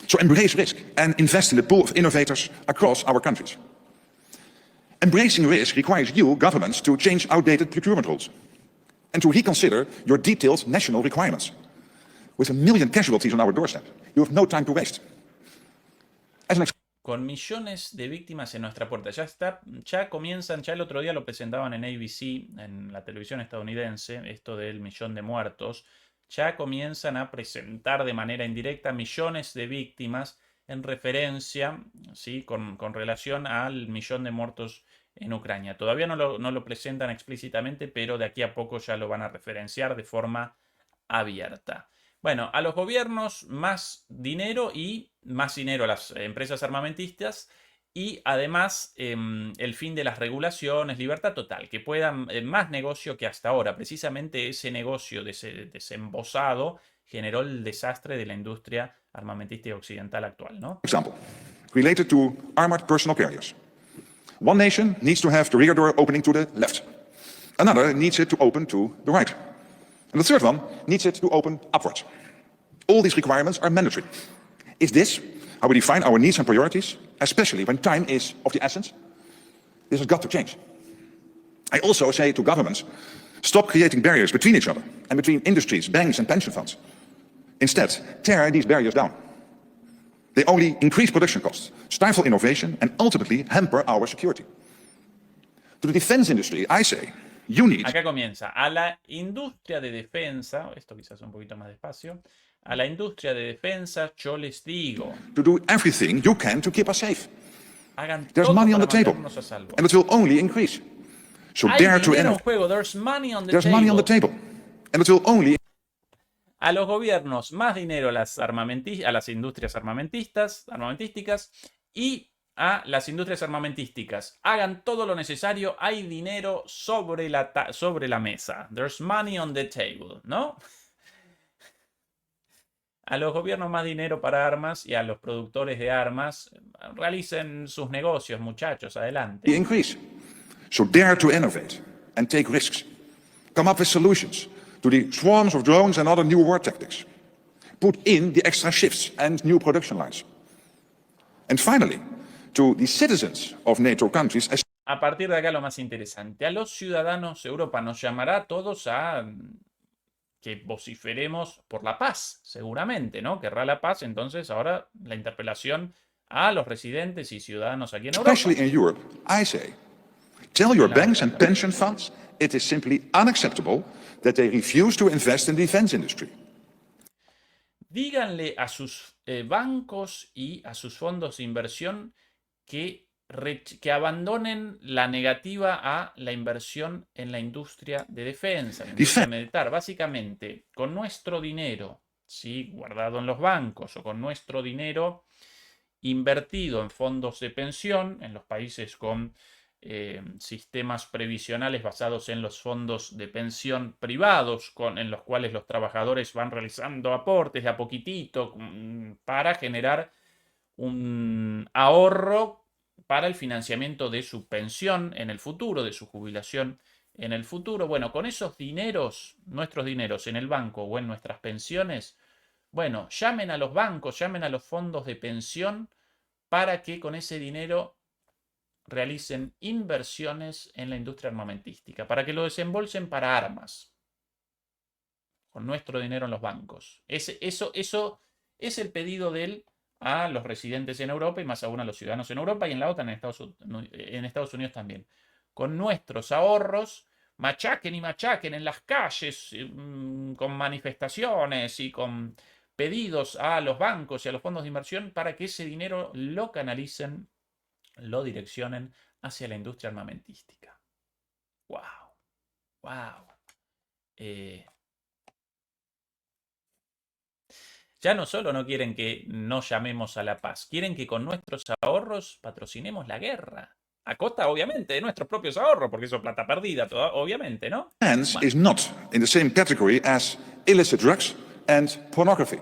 So embrace risk and invest in the pool of innovators across our countries. Embracing risk requires you, governments, to change outdated procurement rules and to reconsider your detailed national requirements. With 1 million casualties on our doorstep, you have no time to waste. Con millones de víctimas en nuestra puerta. Ya comienzan, ya el otro día lo presentaban en ABC, en la televisión estadounidense, esto del 1.000.000 de muertos. Ya comienzan a presentar de manera indirecta millones de víctimas en referencia, ¿sí? con relación al 1.000.000 de muertos en Ucrania. Todavía no lo presentan explícitamente, pero de aquí a poco ya lo van a referenciar de forma abierta. Bueno, a los gobiernos más dinero a las empresas armamentistas y además el fin de las regulaciones, libertad total, que puedan más negocio que hasta ahora. Precisamente ese negocio desembosado generó el desastre de la industria armamentística occidental actual, ¿no? Example, related to armored personal carriers. One nation needs to have the rear door opening to the left. Another needs it to open to the right. And the third one needs it to open upwards. All these requirements are mandatory. Is this how we define our needs and priorities, especially when time is of the essence? This has got to change. I also say to governments, stop creating barriers between each other and between industries, banks and pension funds. Instead, tear these barriers down. They only increase production costs, stifle innovation and ultimately hamper our security. To the defense industry, I say, you need... Acá comienza. A la industria de defensa, esto quizás un poquito más despacio, A la industria de defensa yo les digo, to do everything you can to keep us safe. hagan There's todo money on para the table, mantenernos a salvo. and it will only increase. So Hay dare to dinero en innovate. juego, there's money on the There's money on the table. table, and it will only A los gobiernos, más dinero a las industrias armamentísticas y a las industrias armamentísticas. Hagan todo lo necesario, hay dinero sobre la mesa. There's money on the table, ¿no? A los gobiernos más dinero para armas y a los productores de armas, realicen sus negocios, muchachos, adelante. increase. So dare to innovate and take risks. Come up with solutions to the swarms of drones and other new war tactics. Put in the extra shifts and new production lines. And finally, to the citizens of NATO countries, A partir de acá lo más interesante. A los ciudadanos, Europa nos llamará a todos a que vociferemos por la paz, seguramente, ¿no? Querrá la paz, entonces ahora la interpelación a los residentes y ciudadanos aquí en Europa. especially in Europe, I say, tell your banks and pension funds it is simply unacceptable that they refuse to invest in the defense industry. Díganle a sus bancos y a sus fondos de inversión que abandonen la negativa a la inversión en la industria de defensa, en la industria militar. Básicamente, con nuestro dinero, ¿sí?, guardado en los bancos o con nuestro dinero invertido en fondos de pensión, en los países con sistemas previsionales basados en los fondos de pensión privados, en los cuales los trabajadores van realizando aportes de a poquitito para generar un ahorro para el financiamiento de su pensión en el futuro, de su jubilación en el futuro. Bueno, con esos dineros, nuestros dineros en el banco o en nuestras pensiones, bueno, llamen a los bancos, llamen a los fondos de pensión para que con ese dinero realicen inversiones en la industria armamentística, para que lo desembolsen para armas, con nuestro dinero en los bancos. Eso es el pedido de él a los residentes en Europa y más aún a los ciudadanos en Europa y en la OTAN en Estados Unidos también. Con nuestros ahorros, machaquen y machaquen en las calles con manifestaciones y con pedidos a los bancos y a los fondos de inversión para que ese dinero lo canalicen, lo direccionen hacia la industria armamentística. ¡Wow! ¡Wow! Ya no solo no quieren que no llamemos a la paz, quieren que con nuestros ahorros patrocinemos la guerra. A costa, obviamente, de nuestros propios ahorros, porque eso es plata perdida, obviamente, ¿no? Defense is not in the same category as illicit drugs and pornography.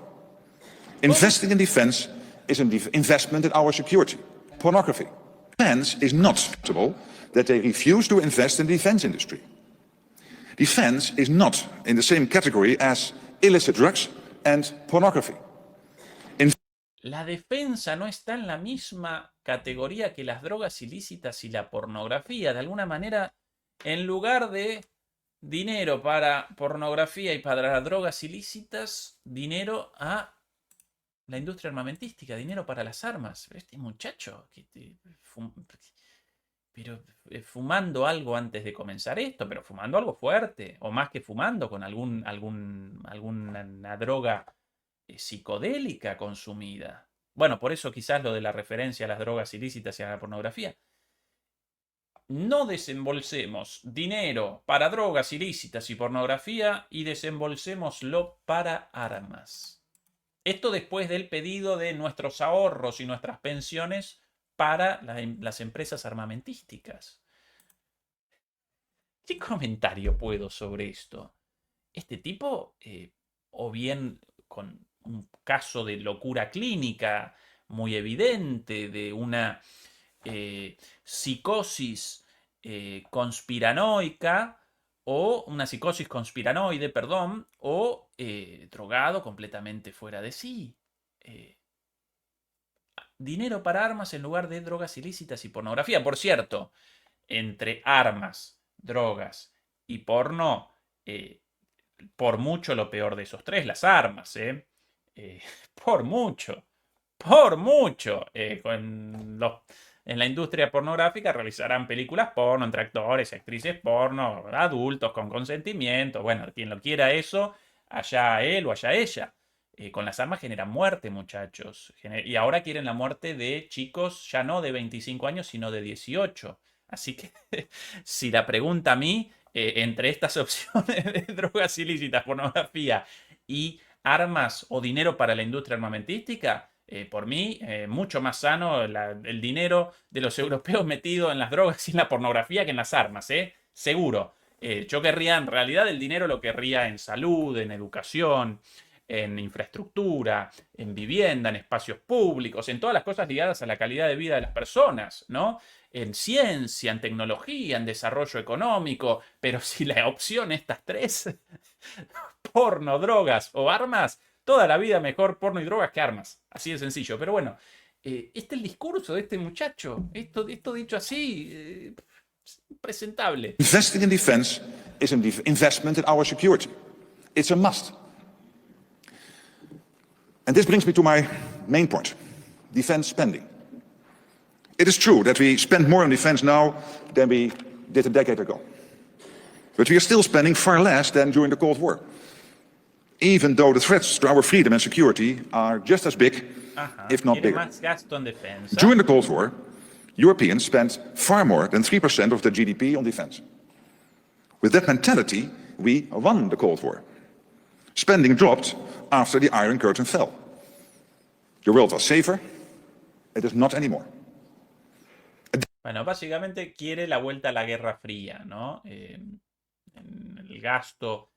Investing in defense is an investment in our security. Pornography. Defense is not acceptable that they refuse to invest in the defense industry. Defense is not in the same category as illicit drugs and pornography. La defensa no está en la misma categoría que las drogas ilícitas y la pornografía. De alguna manera, en lugar de dinero para pornografía y para drogas ilícitas, dinero a la industria armamentística, dinero para las armas. Pero este muchacho, fumando algo antes de comenzar esto, pero fumando algo fuerte, o más que fumando, con alguna droga psicodélica consumida. Bueno, por eso quizás lo de la referencia a las drogas ilícitas y a la pornografía. No desembolsemos dinero para drogas ilícitas y pornografía y desembolsémoslo para armas. Esto después del pedido de nuestros ahorros y nuestras pensiones para las empresas armamentísticas. ¿Qué comentario puedo sobre esto? Este tipo, o bien con un caso de locura clínica muy evidente, de una psicosis conspiranoica, o una psicosis conspiranoide, perdón, o drogado completamente fuera de sí. Dinero para armas en lugar de drogas ilícitas y pornografía. Por cierto, entre armas, drogas y porno, por mucho lo peor de esos tres, las armas, por mucho. En la industria pornográfica realizarán películas porno entre actores y actrices porno, adultos con consentimiento. Bueno, quien lo quiera eso, allá él o allá ella. con las armas generan muerte, muchachos. Y ahora quieren la muerte de chicos ya no de 25 años, sino de 18. Así que si la pregunta a mí, entre estas opciones de drogas ilícitas, pornografía y armas o dinero para la industria armamentística, por mí, mucho más sano el dinero de los europeos metido en las drogas y en la pornografía que en las armas, seguro. Yo querría, en realidad, el dinero lo querría en salud, en educación, en infraestructura, en vivienda, en espacios públicos, en todas las cosas ligadas a la calidad de vida de las personas, ¿no? En ciencia, en tecnología, en desarrollo económico, pero si la opción estas tres, porno, drogas o armas, toda la vida mejor porno y drogas que armas. Así de sencillo. Pero bueno, este es el discurso de este muchacho. Esto dicho así, presentable. Investing in defense is an investment in our security. It's a must. And this brings me to my main point, defense spending. It is true that we spend more on defense now than we did a decade ago. But we are still spending far less than during the Cold War. Even though the threats to our freedom and security are just as big, if not bigger. Más gasto en defensa. During the Cold War, Europeans spent far more than 3% of their GDP on defense. With that mentality, we won the Cold War. Spending dropped after the Iron Curtain fell. The world was safer. It is not anymore. Bueno, básicamente quiere la vuelta a la Guerra Fría, ¿no? En el gasto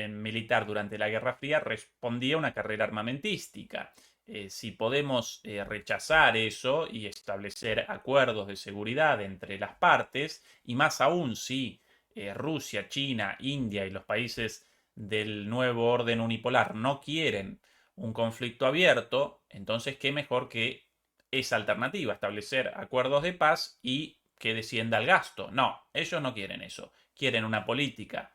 militar durante la Guerra Fría respondía a una carrera armamentística. Si podemos rechazar eso y establecer acuerdos de seguridad entre las partes, y más aún si Rusia, China, India y los países del nuevo orden unipolar no quieren un conflicto abierto, entonces qué mejor que esa alternativa, establecer acuerdos de paz y que descienda el gasto. No, ellos no quieren eso. Quieren una política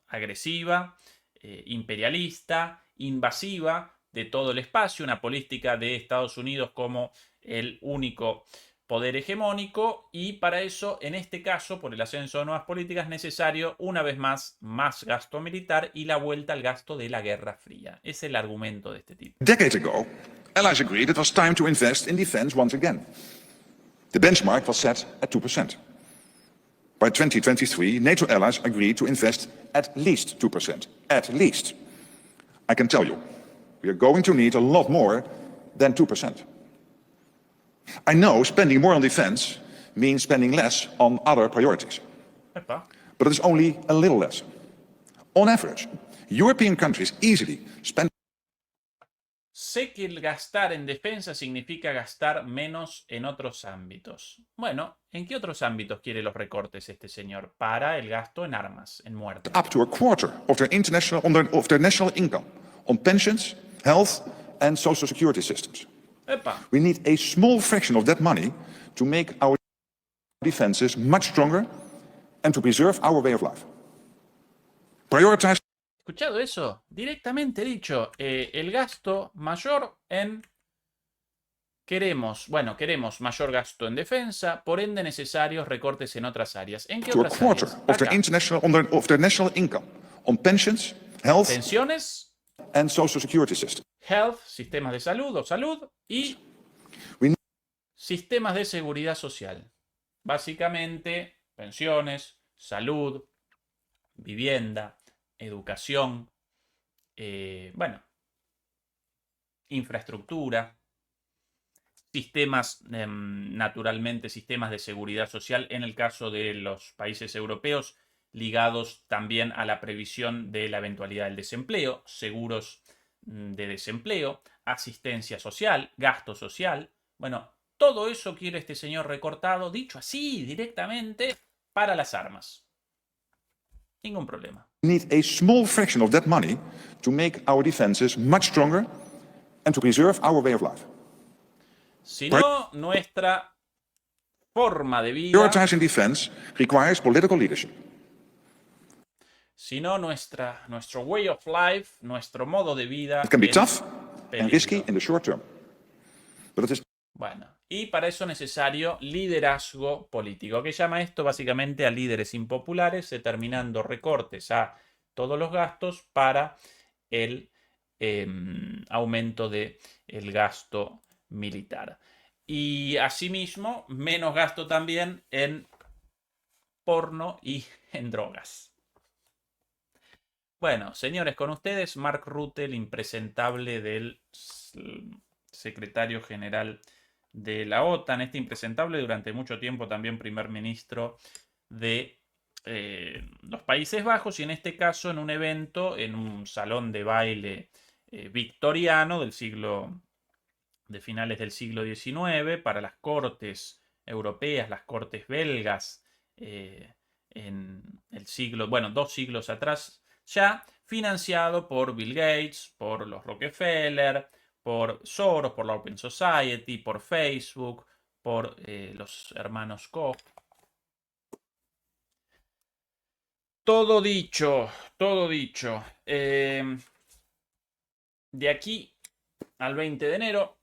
agresiva, imperialista, invasiva de todo el espacio, una política de Estados Unidos como el único poder hegemónico, y para eso, en este caso, por el ascenso de nuevas políticas, es necesario, una vez más gasto militar y la vuelta al gasto de la Guerra Fría. Es el argumento de este tipo. Decades ago, allies agreed it was time to invest in defense once again. The benchmark was set at 2%. By 2023, NATO allies agreed to invest at least 2%. At least. I can tell you, we are going to need a lot more than 2%. I know spending more on defense means spending less on other priorities. Epa. But it is only a little less. On average, European countries easily spend. Sé que el gastar en defensa significa gastar menos en otros ámbitos. Bueno, ¿en qué otros ámbitos quiere los recortes este señor? Para el gasto en armas, en muerte. Up to a quarter of their national income on pensions, health and social security systems. Epa. We need a small fraction of that money to make our defenses much stronger and to preserve our way of life. Prioritize. ¿Escuchado eso? Directamente dicho, el gasto mayor en... Queremos mayor gasto en defensa, por ende necesarios recortes en otras áreas. ¿En qué to a otras quarter áreas? of their national income on pensions, health Pensiones, and social security systems. health, sistemas de salud o salud, y We need sistemas de seguridad social. Básicamente, pensiones, salud, vivienda, educación, infraestructura, sistemas, naturalmente, sistemas de seguridad social en el caso de los países europeos, ligados también a la previsión de la eventualidad del desempleo, seguros de desempleo, asistencia social, gasto social. Bueno, todo eso quiere este señor recortado, dicho así directamente, para las armas. Ningún problema. We need a small fraction of that money to make our defenses much stronger and to preserve our way of life. Si no, nuestra forma de vida, Prioritizing defense requires political leadership. si no nuestro way of life, nuestro modo de vida, It can be en tough and peligro. risky in the short term. But it is Bueno, y para eso es necesario liderazgo político, que llama esto básicamente a líderes impopulares, determinando recortes a todos los gastos para el aumento del gasto militar. Y asimismo, menos gasto también en porno y en drogas. Bueno, señores, con ustedes Mark Rutte, el impresentable del secretario general de la OTAN, este impresentable durante mucho tiempo también primer ministro de los Países Bajos, y en este caso en un evento, en un salón de baile victoriano de finales del siglo XIX, para las cortes europeas, las cortes belgas, en el siglo, bueno, 2 siglos atrás ya, financiado por Bill Gates, por los Rockefeller, por Soros, por la Open Society, por Facebook, por los hermanos Koch. Todo dicho, todo dicho. De aquí al 20 de enero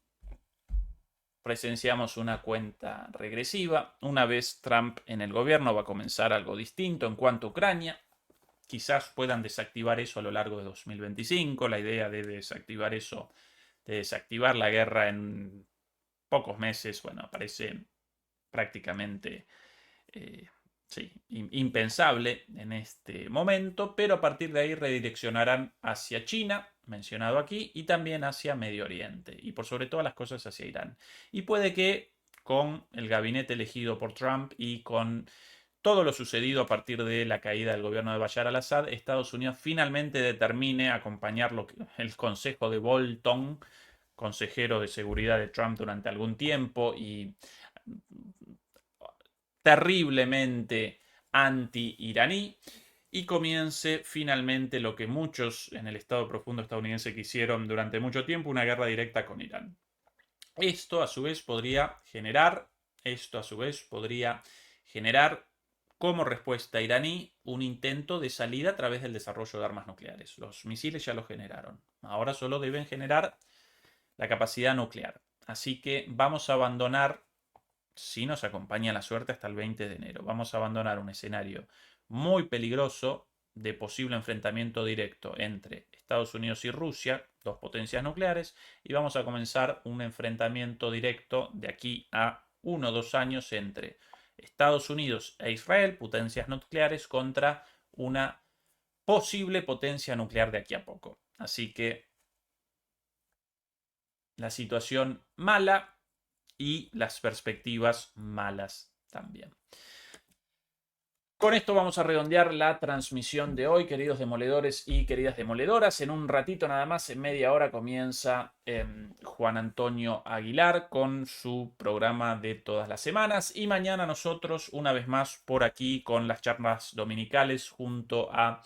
presenciamos una cuenta regresiva. Una vez Trump en el gobierno va a comenzar algo distinto en cuanto a Ucrania. Quizás puedan desactivar eso a lo largo de 2025. La idea de desactivar eso, de desactivar la guerra en pocos meses, bueno, parece prácticamente impensable en este momento, pero a partir de ahí redireccionarán hacia China, mencionado aquí, y también hacia Medio Oriente, y por sobre todas las cosas hacia Irán. Y puede que con el gabinete elegido por Trump y con todo lo sucedido a partir de la caída del gobierno de Bashar al-Assad, Estados Unidos finalmente determine acompañar el consejo de Bolton, consejero de seguridad de Trump durante algún tiempo y terriblemente anti-iraní, y comience finalmente lo que muchos en el Estado profundo estadounidense quisieron durante mucho tiempo, una guerra directa con Irán. Esto a su vez podría generar como respuesta iraní un intento de salida a través del desarrollo de armas nucleares. Los misiles ya lo generaron. Ahora solo deben generar la capacidad nuclear. Así que vamos a abandonar, si nos acompaña la suerte, hasta el 20 de enero. Vamos a abandonar un escenario muy peligroso de posible enfrentamiento directo entre Estados Unidos y Rusia, 2 potencias nucleares, y vamos a comenzar un enfrentamiento directo de aquí a 1 o 2 años entre Estados Unidos e Israel, potencias nucleares, contra una posible potencia nuclear de aquí a poco. Así que la situación mala y las perspectivas malas también. Con esto vamos a redondear la transmisión de hoy, queridos demoledores y queridas demoledoras. En un ratito nada más, en media hora, comienza Juan Antonio Aguilar con su programa de todas las semanas. Y mañana nosotros, una vez más, por aquí con las charlas dominicales junto a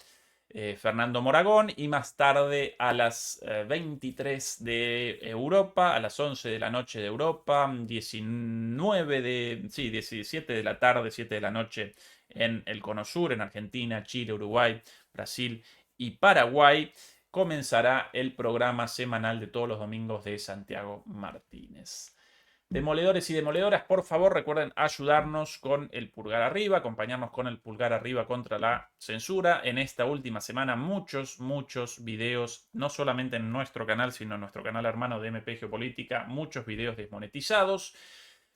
Fernando Moragón, y más tarde a las 23 de Europa, a las 11 de la noche de Europa, 17 de la tarde, 7 de la noche en el Cono Sur, en Argentina, Chile, Uruguay, Brasil y Paraguay, comenzará el programa semanal de todos los domingos de Santiago Martínez. Demoledores y demoledoras, por favor, recuerden ayudarnos con el pulgar arriba, acompañarnos con el pulgar arriba contra la censura. En esta última semana muchos videos, no solamente en nuestro canal, sino en nuestro canal hermano de MP Geopolítica, muchos videos desmonetizados.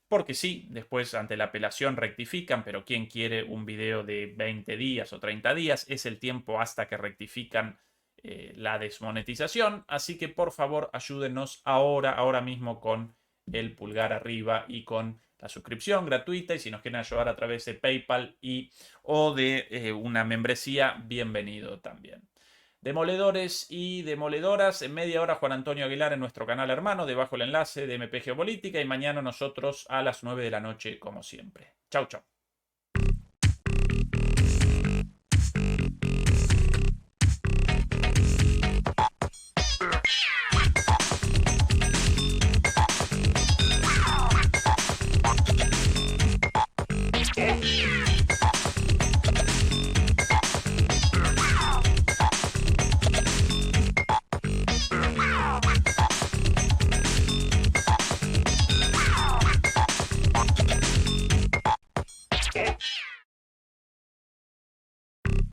Porque sí, después ante la apelación rectifican, pero ¿quién quiere un video de 20 días o 30 días? Es el tiempo hasta que rectifican la desmonetización. Así que por favor ayúdenos ahora mismo con el pulgar arriba y con la suscripción gratuita. Y si nos quieren ayudar a través de PayPal o de una membresía, bienvenido también. Demoledores y demoledoras, en media hora Juan Antonio Aguilar en nuestro canal hermano, debajo el enlace de MP Geopolítica, y mañana nosotros a las 9 de la noche como siempre. Chau, chau.